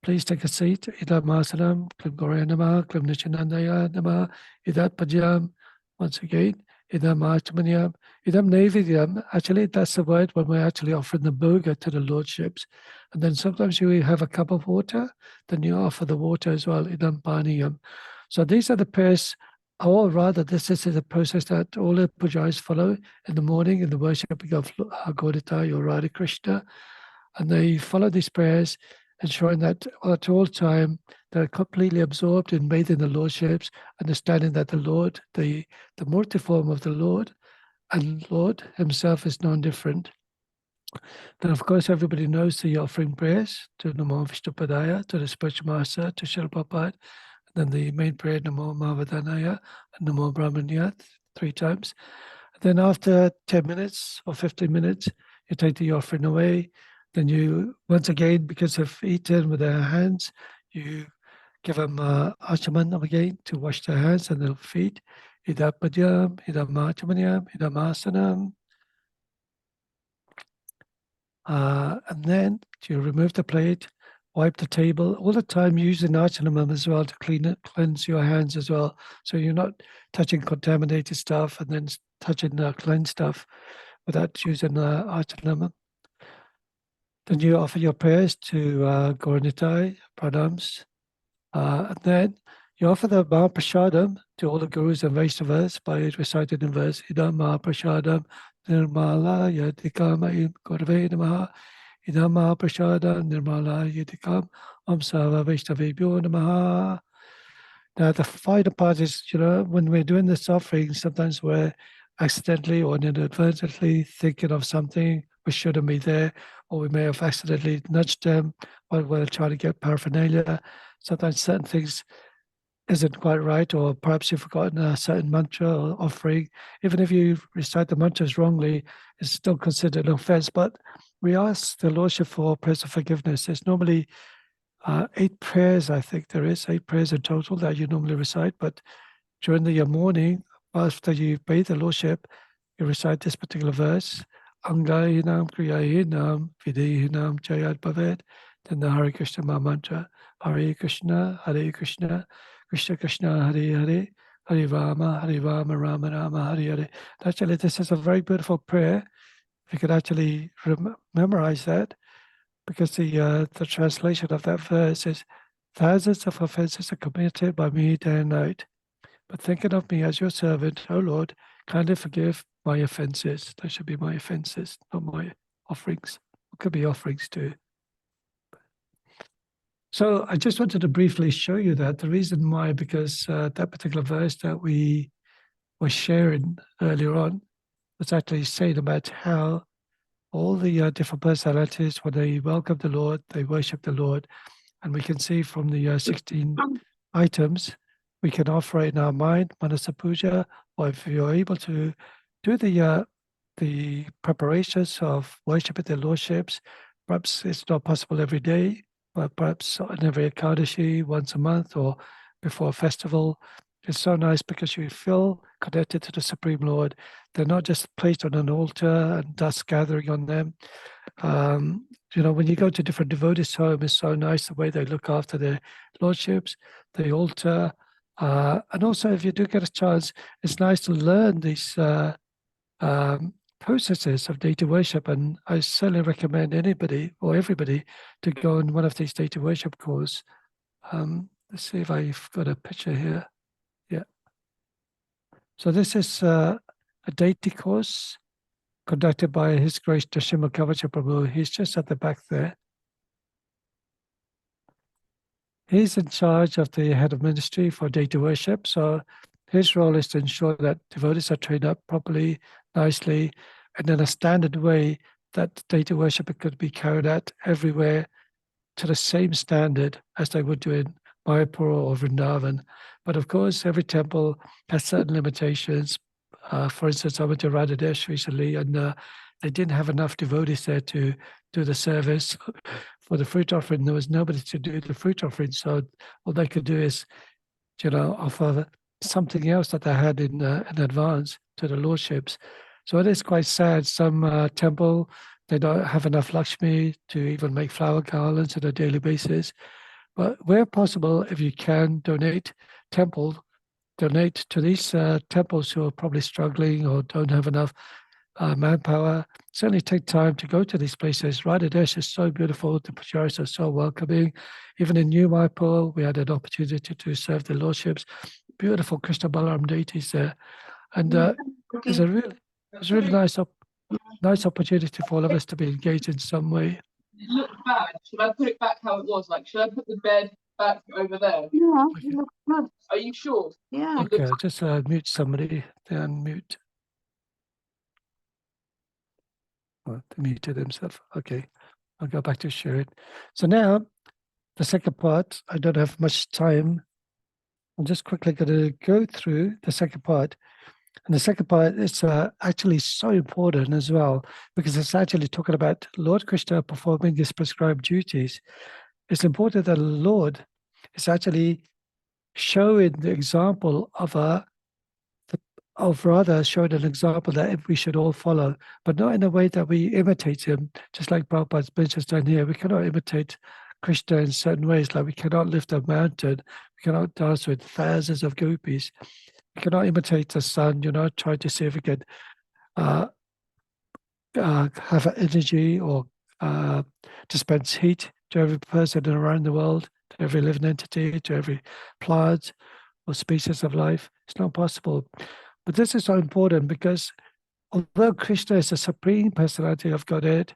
Please take a seat. Idam Asanam, Klim Goraya Namaha, Klim Nishanandaya Namaha, Idat Pajam, once again, Idam Achmanyam, Idam Nevidyam. Actually, that's the word when we're actually offering the bhoga to the lordships. And then sometimes you have a cup of water, then you offer the water as well, Idam Paniyam. So these are the prayers, or rather, this is the process that all the pujaris follow in the morning in the worshipping of Gauditai or Radha Krishna. And they follow these prayers, ensuring that at all time they're completely absorbed in bathing the lordships, understanding that the Lord, the Murti form of the Lord, and Lord himself is non-different. Then of course everybody knows the offering prayers to Namo Vishnupadaya, to the spiritual master, to Shilpapad, then the main prayer Namo Mahavadanaya and Namo Brahmanya 3 times. Then after 10 minutes or 15 minutes, you take the offering away. Then you, once again, because they've eaten with their hands, you give them achaman again to wash their hands and their feet. Idam padyam, idam achamanyam, idam asanam. And then you remove the plate, wipe the table. All the time using achanamam as well to cleanse your hands as well. So you're not touching contaminated stuff and then touching cleansed stuff without using achanamam. Then you offer your prayers to Gauranitai, pranams, and then you offer the Mahaprasadam to all the gurus and Vaishnavas by reciting the verse, Idam Mahaprasadam Nirmala Yadikam Im Gurve Namaha, Idam Mahaprasadam Nirmala Yadikam Om Sava Vaishnavebhyo Namaha. Now, the final part is, when we're doing this offering, sometimes we're accidentally or inadvertently thinking of something which shouldn't be there, or we may have accidentally nudged them while we're trying to get paraphernalia. Sometimes certain things isn't quite right, or perhaps you've forgotten a certain mantra or offering. Even if you recite the mantras wrongly, it's still considered an offense. But we ask the Lordship for prayers of forgiveness. There's normally 8 prayers, I think there is 8 prayers in total that you normally recite. But during the morning, after you pray the Lordship, you recite this particular verse, Angahinam Kriyahinam Videhinam Jayad Bhavet, then the Hare Krishna mantra, Hare Krishna, Krishna Krishna, Hare Hare, Hare Rama, Rama Rama, Hare Hare. Actually, this is a very beautiful prayer. If you could actually memorize that, because the translation of that verse is, thousands of offenses are committed by me day and night. But thinking of me as your servant, O Lord, kindly forgive my offenses. That should be my offenses, not my offerings. It could be offerings too. So I just wanted to briefly show you that. The reason why, because that particular verse that we were sharing earlier on was actually saying about how all the different personalities, when they welcome the Lord, they worship the Lord. And we can see from the 16 items, we can offer it in our mind, Manasa Puja, or if you're able to do the preparations of worshiping the Lordships, perhaps it's not possible every day, but perhaps on every Ekadashi, once a month, or before a festival. It's so nice because you feel connected to the Supreme Lord. They're not just placed on an altar and dust gathering on them. When you go to different devotees' home, it's so nice the way they look after their lordships, the altar. And also, if you do get a chance, it's nice to learn these processes of deity worship. And I certainly recommend anybody or everybody to go on one of these deity worship courses. Let's see if I've got a picture here. Yeah. So this is a deity course conducted by His Grace Dashima Kavacha Prabhu. He's just at the back there. He's in charge of the head of ministry for deity worship. So his role is to ensure that devotees are trained up properly, nicely, and in a standard way that deity worship could be carried out everywhere to the same standard as they would do in Mayapur or Vrindavan. But of course, every temple has certain limitations. For instance, I went to Radhadesh recently, and they didn't have enough devotees there to do the service for the fruit offering. There was nobody to do the fruit offering, so all they could do is, offer something else that they had in advance to the lordships. So it is quite sad. Some temple, they don't have enough Lakshmi to even make flower garlands on a daily basis. But where possible, if you can donate to these temples who are probably struggling or don't have enough manpower. Certainly take time to go to these places. Radhadesh is so beautiful. The pujaris are so welcoming. Even in New Mayapur, we had an opportunity to serve the lordships. Beautiful Krishna Balaram deities there. And it's a really nice opportunity for all of us to be engaged in some way. It looked bad. Should I put it back how it was? Like, should I put the bed back over there? Yeah, Okay. it looks good. Are you sure? Yeah. Okay, I'll just mute somebody. They unmute. Oh, they muted themselves. Okay, I'll go back to share it. So now, the second part, I don't have much time. I'm just quickly going to go through the second part. And the second part is actually so important as well, because it's actually talking about Lord Krishna performing his prescribed duties. It's important that the Lord is actually showing the example of showing an example that we should all follow, but not in a way that we imitate him, just like Prabhupada mentions down here. We cannot imitate Krishna in certain ways, like we cannot lift a mountain, we cannot dance with thousands of gopis, we cannot imitate the sun, try to see if we can have energy or dispense heat to every person around the world, to every living entity, to every plant or species of life. It's not possible. But this is so important because although Krishna is the supreme personality of Godhead,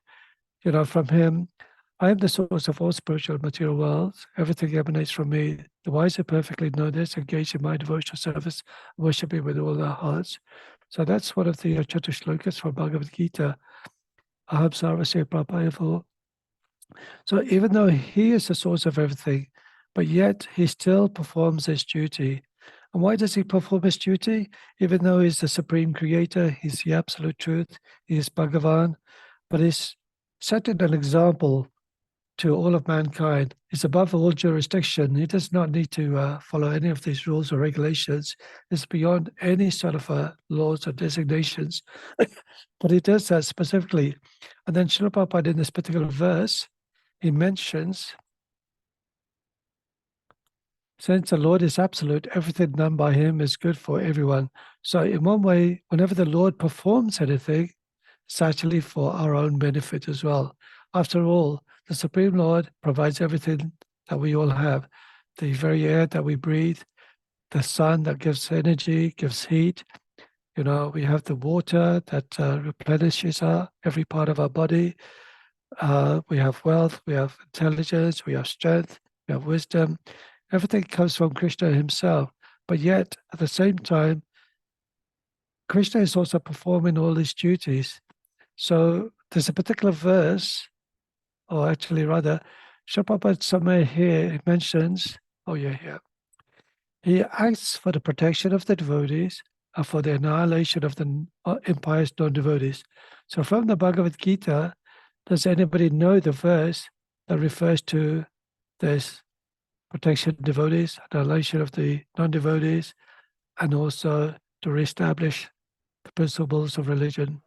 from him, I am the source of all spiritual and material worlds. Everything emanates from me. The wise who perfectly know this engage in my devotional service, worship me with all their hearts. So that's one of the Chatushlokas from Bhagavad Gita. Aham Sarvasya Prabhayavo. So even though he is the source of everything, but yet he still performs his duty. And why does he perform his duty? Even though he's the supreme creator, he's the absolute truth, he is Bhagavan, but he's setting an example to all of mankind. He's above all jurisdiction. He does not need to follow any of these rules or regulations. It's beyond any sort of laws or designations. But he does that specifically. And then Srila Prabhupada in this particular verse, he mentions, since the Lord is absolute, everything done by him is good for everyone. So in one way, whenever the Lord performs anything, it's actually for our own benefit as well. After all, the Supreme Lord provides everything that we all have. The very air that we breathe, the sun that gives energy, gives heat. We have the water that replenishes every part of our body. We have wealth, we have intelligence, we have strength, we have wisdom. Everything comes from Krishna himself. But yet, at the same time, Krishna is also performing all his duties. So there's a particular verse, or actually rather, Srila Prabhupada somewhere here, it mentions, he acts for the protection of the devotees and for the annihilation of the impious non-devotees. So from the Bhagavad Gita, does anybody know the verse that refers to this protection of devotees, annihilation of the non-devotees, and also to reestablish the principles of religion?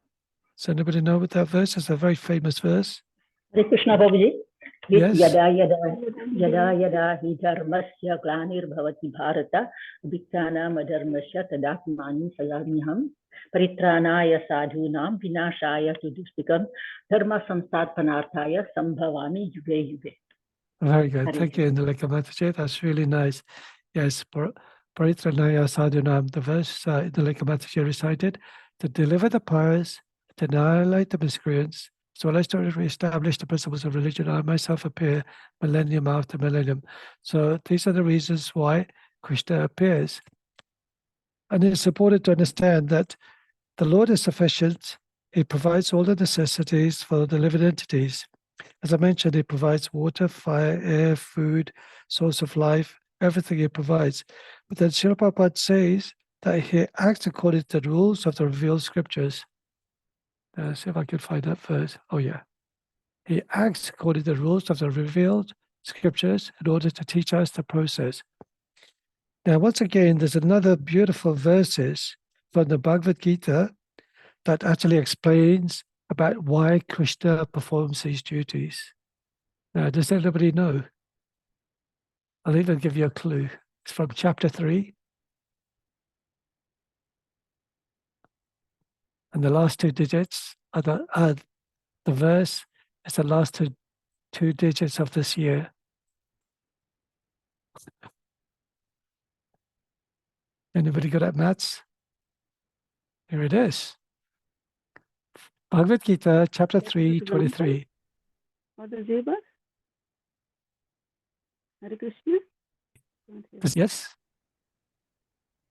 Does anybody know what that verse is? A very famous verse. Hare Krishna Prabhuji. Yes. Yada hi dharmasya glanirvavati bharata abhittanam adharmasya tadatmani sayamiham paritranaya sadhunam vinashaya tudustikam dharma samstatpanarthaya sambhavami yuge yuge. Very good. Thank you, Indalika Mataji. That's really nice. Yes, Paritranaya Sadhunam, the verse Indalika Mataji recited, to deliver the pious, to annihilate the miscreants, as well as to reestablish the principles of religion, I myself appear millennium after millennium. So these are the reasons why Krishna appears. And it's important to understand that the Lord is sufficient. He provides all the necessities for the living entities. As I mentioned, he provides water, fire, air, food, source of life, everything he provides. But then Srila Prabhupada says that he acts according to the rules of the revealed scriptures. See if I can find that verse. He acts according to the rules of the revealed scriptures in order to teach us the process. Now, once again, there's another beautiful verses from the Bhagavad Gita that actually explains about why Krishna performs these duties. Now, does anybody know? I'll even give you a clue. It's from chapter 3. And the last two digits are the verse is the last two digits of this year. Anybody good at maths? Here it is. Bhagavad Gita, chapter 3, 23. What is it? Hare Krishna? Yes?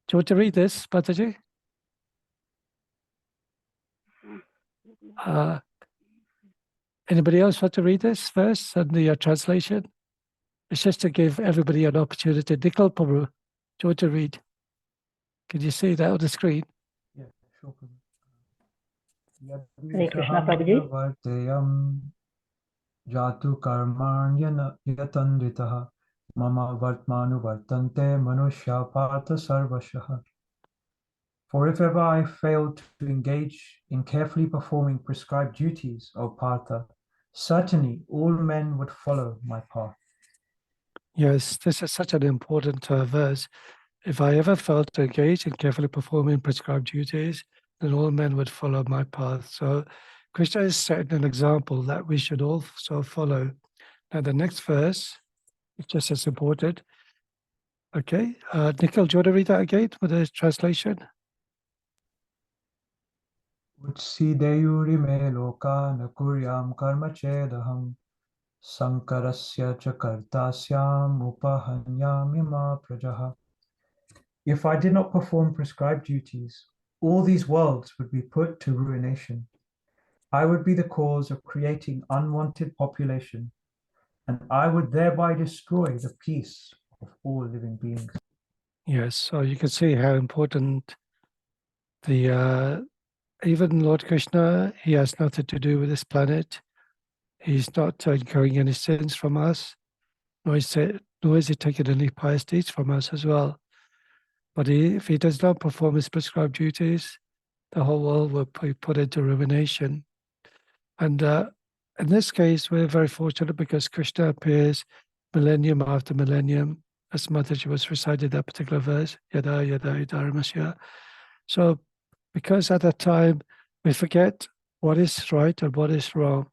Do you want to read this, Mataji? Anybody else want to read this verse and the translation? It's just to give everybody an opportunity. Nikal Prabhu, do you want to read? Can you see that on the screen? Yes. Hare Krishna, Prabhuji. Varteyam jatu karmanyana yatandritaha mama vartmanu vartante manushya partha sarvashaha. For if ever I failed to engage in carefully performing prescribed duties, O Partha, certainly all men would follow my path. Yes, this is such an important verse. If I ever failed to engage in carefully performing prescribed duties, then all men would follow my path. So Krishna is setting an example that we should also follow. Now the next verse is just as important. Okay, Nikhil, do you want to read that again with the translation? Utsideyuri me loka na kuryam karma chedaham sankarasya cha kartasyam upahanyami ma prajaha. If I did not perform prescribed duties, all these worlds would be put to ruination. I would be the cause of creating unwanted population, and I would thereby destroy the peace of all living beings. Yes, so you can see how important the even Lord Krishna, he has nothing to do with this planet. He's not incurring any sins from us, nor is he taking any pious deeds from us as well. But if he does not perform his prescribed duties, the whole world will be put into ruination. And in this case, we're very fortunate because Krishna appears millennium after millennium, as Mataji was recited that particular verse, yada yada dharmasya. So because at that time we forget what is right and what is wrong.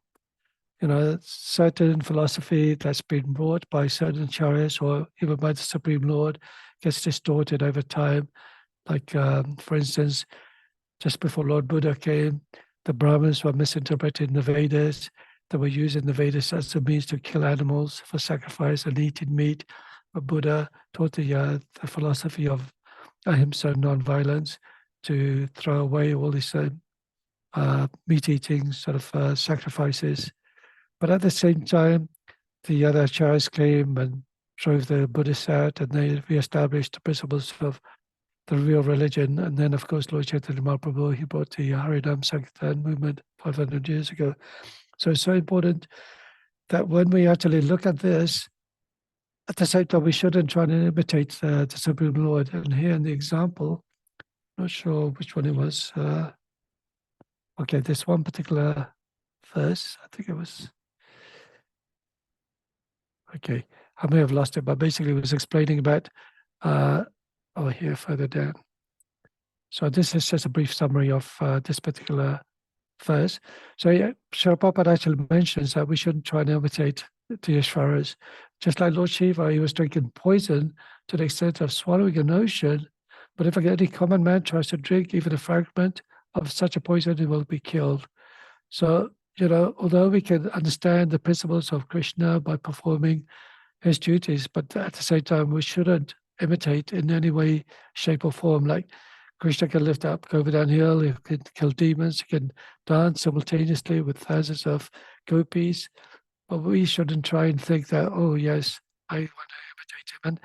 You know, certain philosophy that's been brought by certain acharyas or even by the Supreme Lord gets distorted over time. Like, for instance, just before Lord Buddha came, the Brahmins were misinterpreting the Vedas. They were using the Vedas as a means to kill animals for sacrifice and eating meat. But Buddha taught the philosophy of ahimsa, non-violence, to throw away all these meat-eating sort of sacrifices. But at the same time, the other acharyas came and drove the Buddhists out, and they re-established the principles of the real religion. And then, of course, Lord Chaitanya Mahaprabhu, he brought the Harinam Sankirtan movement 500 years ago. So it's so important that when we actually look at this, at the same time, we shouldn't try to imitate the Supreme Lord. And here in the example, not sure which one it was. Okay, this one particular verse, I think it was. Okay, I may have lost it, but basically it was explaining about, here further down. So this is just a brief summary of this particular verse. So yeah, Srila Prabhupada actually mentions that we shouldn't try and imitate the Ishvaras. Just like Lord Shiva, he was drinking poison to the extent of swallowing an ocean. But if any common man tries to drink even a fragment of such a poison, he will be killed. So, you know, although we can understand the principles of Krishna by performing his duties, but at the same time, we shouldn't imitate in any way, shape, or form. Like Krishna can lift up, go downhill, he can kill demons, he can dance simultaneously with thousands of gopis. But we shouldn't try and think that, oh, yes, I want to imitate him. And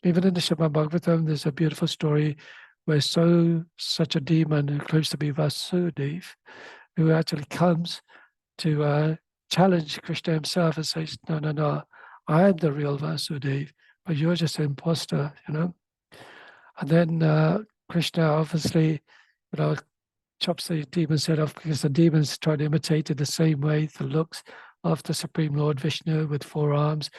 even in the Srimad Bhagavatam, there's a beautiful story where such a demon who claims to be Vasudev, who actually comes to challenge Krishna himself and says, no, no, no, I am the real Vasudev, but you're just an imposter, you know. And then Krishna obviously, you know, chops the demon's head off because the demons try to imitate in the same way the looks of the Supreme Lord Vishnu with 4 arms,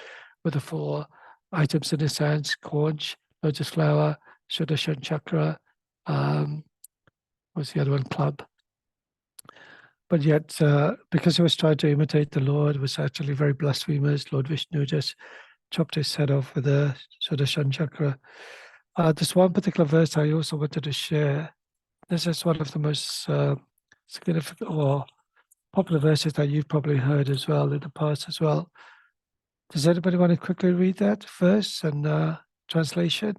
with the 4 items in his hands, conch, lotus flower, Sudarshan chakra, what's the other one, club. But yet, because he was trying to imitate the Lord, was actually very blasphemous. Lord Vishnu just chopped his head off with a Sudarshan chakra. This one particular verse I also wanted to share. This is one of the most significant or popular verses that you've probably heard as well in the past as well. Does anybody want to quickly read that verse and translation?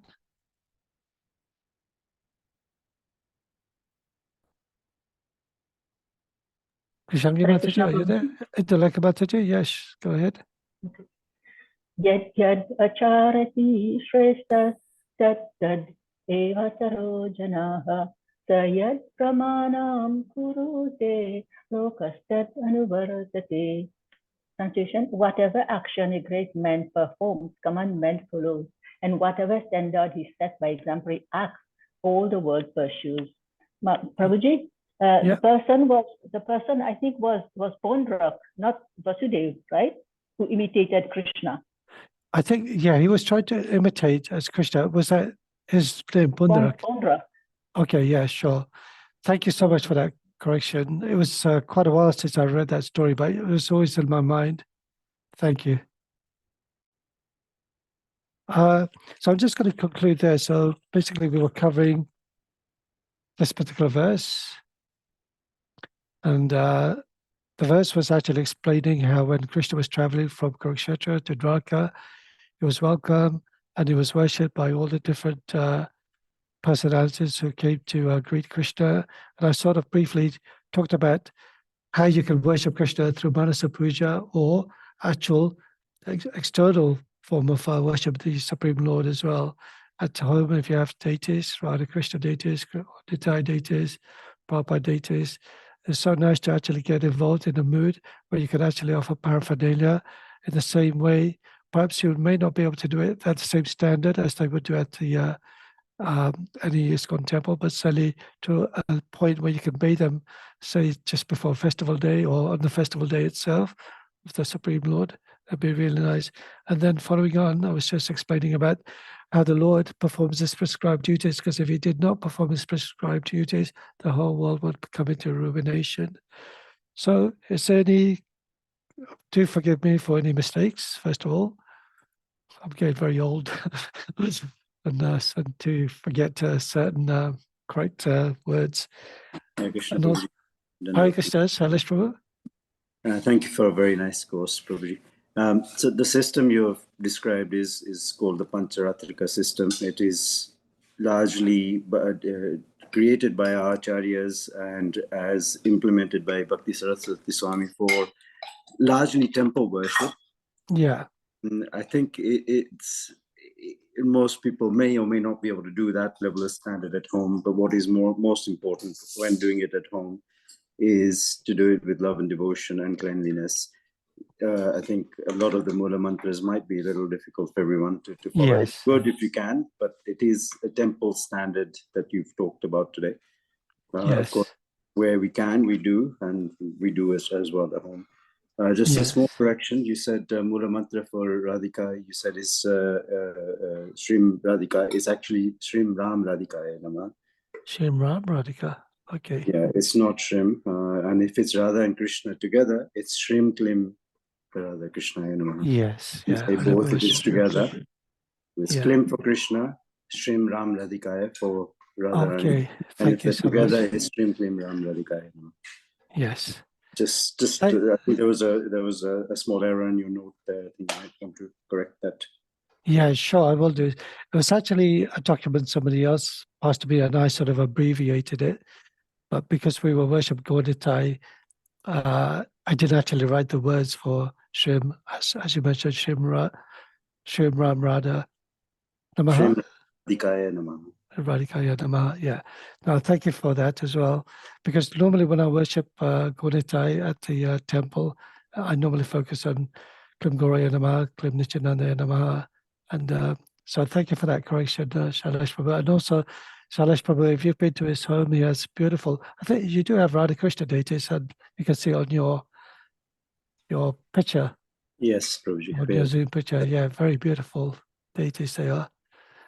Krishangi Hare Mataji, Krishna, are you there? Indaleka Mataji, yes, go ahead. Yad yad acharati shrestha tad tad eva taro janaha Sayad pramanam kurute lokastat anuvartate. Translation: whatever action a great man performs, commandment follows, and whatever standard he sets by exemplary acts, all the world pursues. Prabhuji, Yeah. the person I think was Pondrak, not Vasudev, right? Who imitated Krishna. I think, yeah, he was trying to imitate as Krishna. Was that his name, Pundarak? Pondrak. Okay, yeah, sure. Thank you so much for that correction. It was quite a while since I read that story, but it was always in my mind. Thank you. So I'm just going to conclude there. So basically, we were covering this particular verse, and the verse was actually explaining how when Krishna was traveling from Kurukshetra to Dwarka, he was welcome and he was worshipped by all the different personalities who came to greet Krishna. And I sort of briefly talked about how you can worship Krishna through Manasa Puja or actual external form of worship the Supreme Lord as well. At home, if you have deities, Radha Krishna deities, Nitai deities, Prabhupada deities, it's so nice to actually get involved in a mood where you can actually offer paraphernalia in the same way. Perhaps you may not be able to do it at the same standard as they would do at the any ISKCON temple, but certainly to a point where you can bathe them, say just before festival day or on the festival day itself of the Supreme Lord. That'd be really nice. And then following on, I was just explaining about how the Lord performs his prescribed duties, because if he did not perform his prescribed duties, the whole world would come into ruination. So is there any, do forgive me for any mistakes, first of all. I'm getting very old and to forget certain correct words. Hare Krishna, And also, Prabhuji. Hare Krishna, Salish Prabhu. Thank you for a very nice course, Prabhuji. So the system you have described is called the Pancharatrika system. It is largely created by our acharyas and as implemented by Bhakti Saraswati Swami for largely temple worship. Yeah. I think most people may or may not be able to do that level of standard at home, but what is most important when doing it at home is to do it with love and devotion and cleanliness. I think a lot of the Mula mantras might be a little difficult for everyone to follow. Yes. It's good if you can, but it is a temple standard that you've talked about today. Yes. Of course, where we can, we do, and we do as well at home. Just a small correction. You said Mula mantra for Radhika, you said is Shrim Radhika. It's actually Shrim Ram Radhikaya Namah. Shrim Ram Radhika. Okay. Yeah, it's not Shrim. And if it's Radha and Krishna together, it's Shrim Klim Radha Krishna Namah. Yes. You Yeah. say both if it's together. It's Klim for Krishna, Shrim Ram Radhikaya for Radha. Okay. And Thank if you they're so together, much. it's Shrim Klim Ram Radhikaya Namah. Yes. Just I think there was a small error in your note there. I think I might come to correct that. Yeah, sure, I will do. It was actually a document somebody else passed to me, and I sort of abbreviated it. But because we were worship Gauditai, I didn't actually write the words for Shrim, as you mentioned, Shrim Ram Radha Namaha. Shrim Radhikaya Namaha. Radhikaya Namaha, yeah. Now, thank you for that as well. Because normally when I worship Gauditai at the temple, I normally focus on Klim Gauraya Namaha, Klim Nityananda Namaha. And so thank you for that correction, Shailesh Prabhu. And also, Shailesh Prabhu, if you've been to his home, he has beautiful, I think you do have Radha Krishna deities, and you can see on your picture. Yes, Prabhuji. On your Zoom picture, yeah, very beautiful deities they are.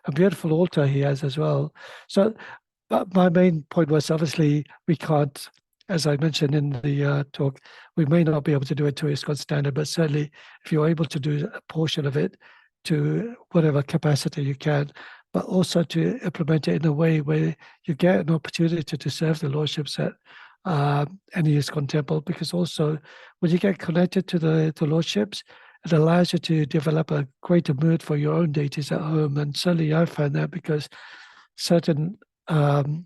A beautiful altar he has as well. So my main point was obviously we can't, as I mentioned in the talk, we may not be able to do it to ISKCON standard, but certainly if you're able to do a portion of it to whatever capacity you can, but also to implement it in a way where you get an opportunity to serve the lordships at any ISKCON temple, because also when you get connected to the lordships, it allows you to develop a greater mood for your own deities at home. And certainly I find that because certain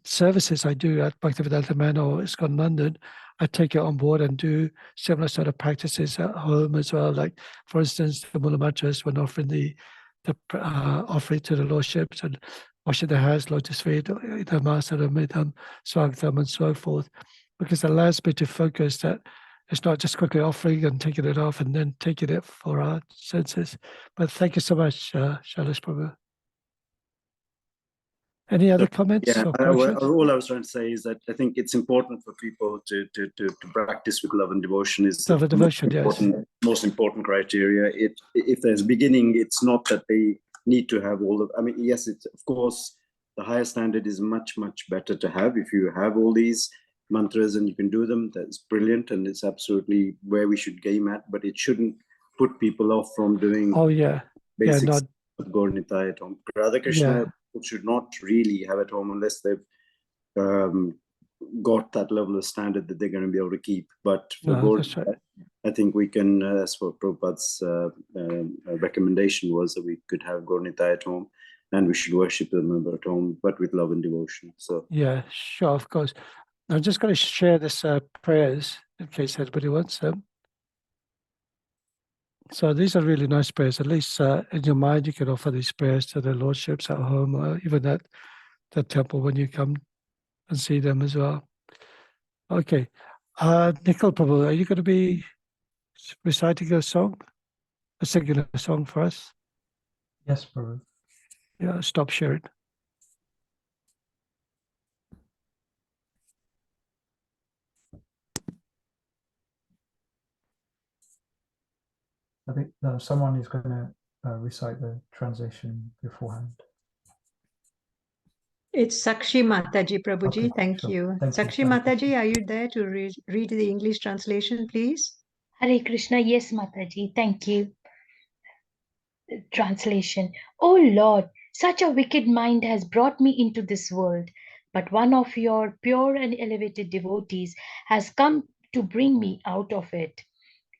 services I do at Bhaktivedanta Manor or ISKCON London, I take it on board and do similar sort of practices at home as well. Like, for instance, the Mula Mantras, when offering the offering to the lordships, and washing their hands, lotus feet, Namasaram, Idam, Swagatam, and so forth, because it allows me to focus that it's not just quickly offering and taking it off and then taking it for our senses. But thank you so much, Shailesh Prabhu. Any other comments Yeah, or questions? all I was trying to say is that I think it's important for people to practice with love and devotion is Love and the devotion, yes. most important criteria. If there's beginning, it's not that they need to have all of. I mean, yes, it's of course the higher standard is much better to have. If you have all these mantras and you can do them, that's brilliant, and it's absolutely where we should aim at. But it shouldn't put people off from doing. Oh yeah, basics yeah, not of Gaur-Nitai at home. Radha Krishna yeah. should not really have at home unless they've got that level of standard that they're going to be able to keep. But for No, Gaur, that's right. I think we can, that's what Prabhupada's recommendation was, that we could have Gaur-Nitai at home and we should worship them at home, but with love and devotion. So Yeah, sure, of course. I'm just going to share this prayers in case anybody wants them. So these are really nice prayers. At least in your mind, you can offer these prayers to the lordships at home, or even at the temple when you come and see them as well. Okay. Nikhil Prabhu, are you going to be reciting a song? Singing a song for us? Yes, Prabhu. Yeah, stop sharing. I think someone is going to recite the translation beforehand. It's Sakshi Mataji, Prabhuji. Okay, Thank sure. you. Thank you. Sakshi Mataji, are you there to read the English translation, please? Hare Krishna, yes, Mataji, thank you. Translation. O Lord, such a wicked mind has brought me into this world, but one of your pure and elevated devotees has come to bring me out of it.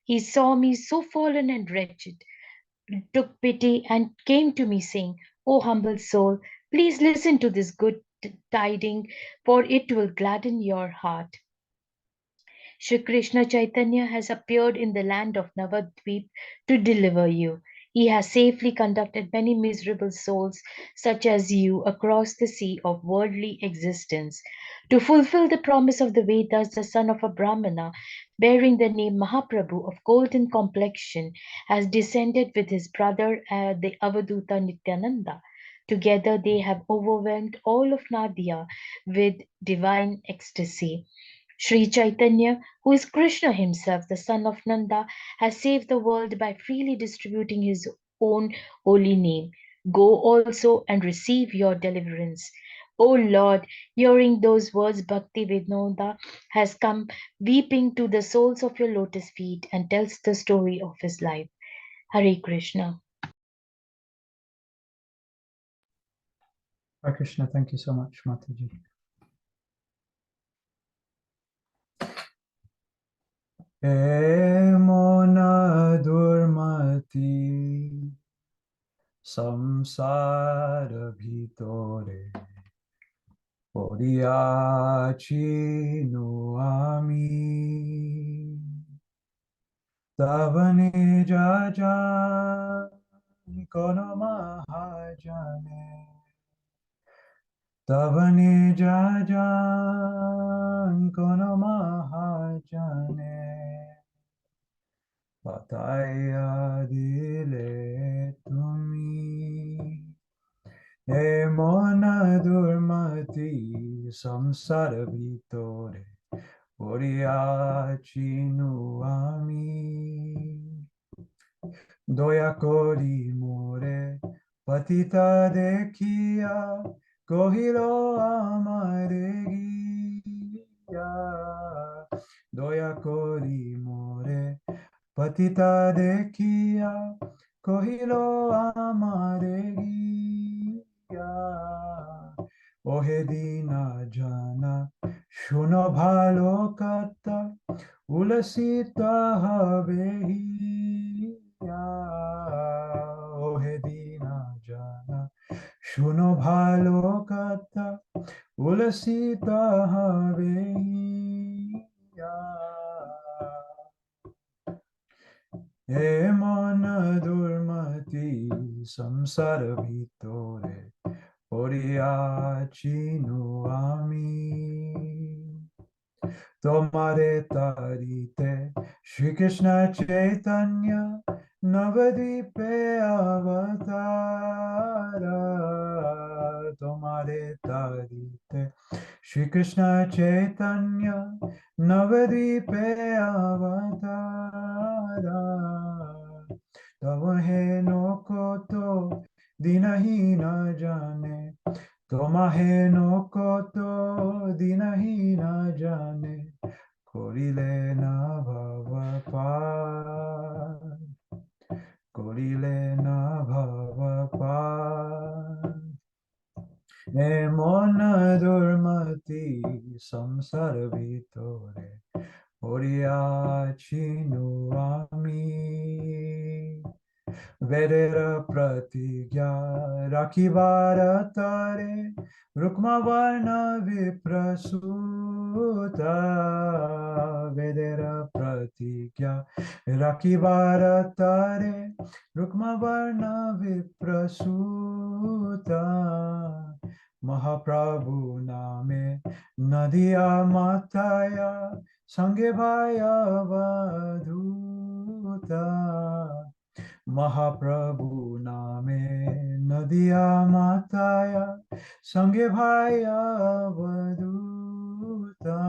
He saw me so fallen and wretched, took pity and came to me saying, O humble soul, please listen to this good tiding, for it will gladden your heart. Shri Krishna Chaitanya has appeared in the land of Navadvip to deliver you. He has safely conducted many miserable souls such as you across the sea of worldly existence. To fulfill the promise of the Vedas, the son of a Brahmana, bearing the name Mahaprabhu of golden complexion, has descended with his brother the Avaduta Nityananda. Together they have overwhelmed all of Nadia with divine ecstasy. Sri Chaitanya, who is Krishna himself, the son of Nanda, has saved the world by freely distributing his own holy name. Go also and receive your deliverance. O Lord, hearing those words, Bhakti Vinoda has come weeping to the soles of your lotus feet and tells the story of his life. Hare Krishna. Hare Krishna, thank you so much, Mataji. Emona durmati samsara bhitore poriachi no ami Tavane jaja kono mahajane Tavane jaja kono mahajane Pataya dile tumi Emona durmati samsara vitore Oriachi nu ami Doya kori more patita dekia kohiro amare gia Doya kori more patita dekia kohiro amare gia Ohe dina jana shuno bhalo kata Ulasita havehiya ohe dina jana shuno bhalo kata ulasita havehiya emon durmati samsara bhitore poriachinu ami. Tomare tarite Shri Krishna Chaitanya Navadipe avatara. Tomare tarite Shri Krishna Chaitanya Navadipe avatara. Tavahe no koto dinahi na jane. Tomahe no koto dinahi na jane. Korile na bhava par. Korile na bhava par. E mona durmati samsara vitore. Oriachinu ami. Vedera pratigya rakivara tare. Rukmavarna viprasuta. Vedera pratigya rakivara tare. Rukmavarna viprasuta. Mahaprabhu name Nadia Mataya Sange Bhaya Vadhuta. Mahaprabhu name Nadia Mataya Sange Bhaya Vadhuta.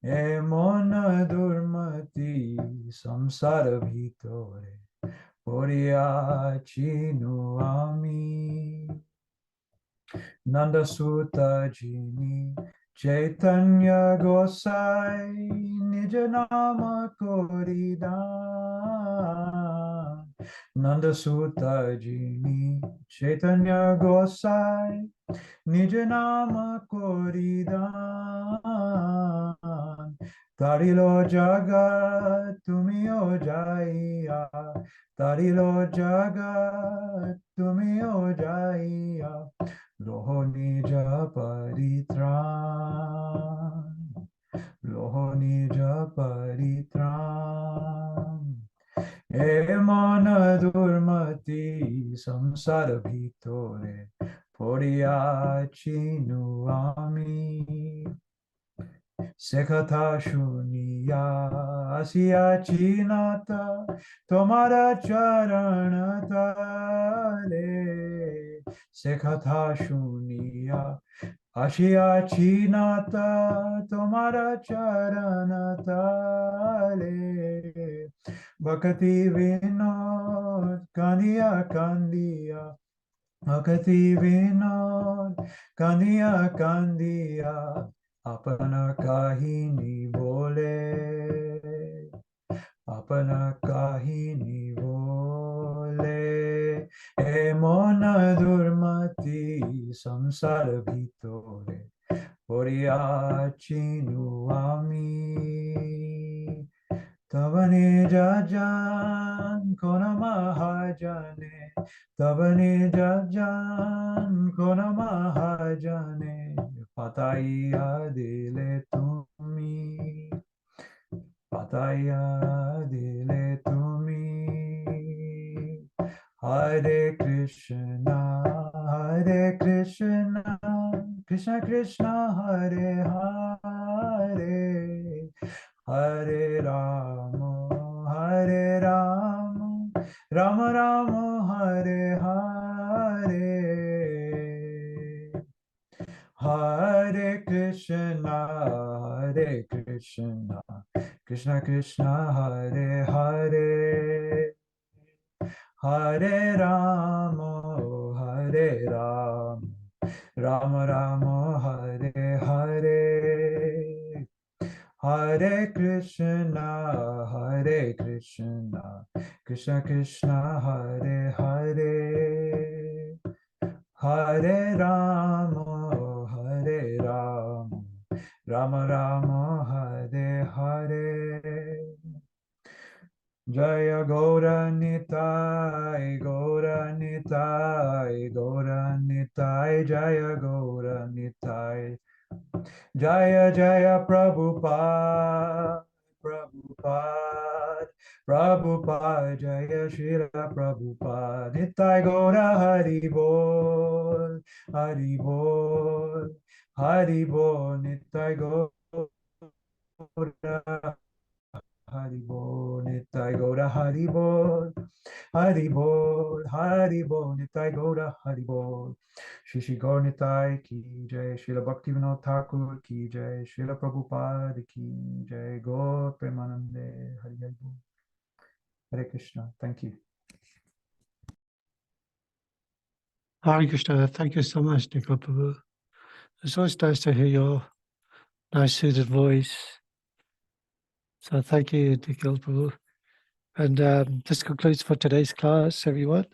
E mona durmati samsara bhitore poriachinu ami. Nanda Sutta Jini Chaitanya Gosai Nijanama Koridan. Nanda Sutta Jini Chaitanya Gosai Nijanama Koridan. Tarilo Jagat Tumio Jaya. Tarilo Jagat Tumio Jaya. Loho nija paritran. Loho nija paritran. E mana durmati samsara bhitore. Poriachinu ami. Sekhatha shuniya asya chinata tomara charanatale. Sekhatha shuniya asya chinata tomara charanatale. Bhakti vinod kandiya kandiya. Bhakti vinod kandiya kandiya. Apana kahini bole. Apana kahini bole. E mona durmati samsara bhitore. Poriachinu ami. Tavane jajan kona mahajane. Tavane jajan kona mahajane. Pataya dile tumi. Pataya dile tumi. Hare Krishna, Hare Krishna, Krishna Krishna, Hare Hare, Hare Rama, Hare Rama, Rama Rama, Hare Hare. Hare Krishna, Hare Krishna, Krishna Krishna, Hare Hare, Hare Rama, Hare Rama, Rama Rama, Hare Hare. Hare Krishna, Hare Krishna, Krishna Krishna, Hare Hare, Hare Rama, Hare Rama, Rama Rama, Hare Hare. Jaya Gaura Nitai, Gaura Nitai, Gaura Nitai, Jaya Gaura Nitai. Jaya Jaya Prabhupada, Prabhupada, Prabhupada Jaya Srila Prabhupada, Nitai Gaura Hari Bol, Hari Bol, Hari Bol, Nitai Gaura Hari Bol, Nitai Gaura Hari Bol, Hari Bol, Hari Bol, Nitai Gaura Hari Bol. Shri Shri Gaur Nitai ki jai, Srila Bhaktivinoda Thakur ki jai, Srila Prabhupada ki jai, Gaur Premanande, Hari Hari Bol. Hare Krishna. Thank you. Hare Krishna, thank you so much, Nikhil Prabhu. It's always nice to hear your nice suited voice. So thank you, Nikhil Prabhu. And this concludes for today's class, everyone.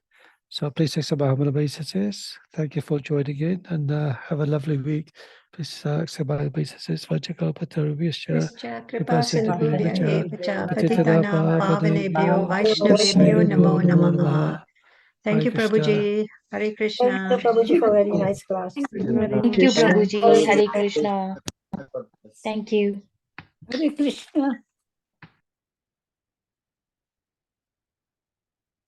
So please take some humble obeisances. Thank you for joining in and have a lovely week. Please accept my obeisances. Vajrakalpatarubhyascha, Krishna Kripa Kripasindhubhyavacha, Sindhubhya Evacha Patitana Patitanam Pavanebhyo Pavanebhyo, Vaishnavebhyo Namo Namaha. Thank Hare you, Krishna. Prabhuji. Hare Thank Krishna. you, Prabhuji, for very nice class. Hare Thank you, Krishna. Prabhuji. Hare Krishna. Thank you. Hare Krishna.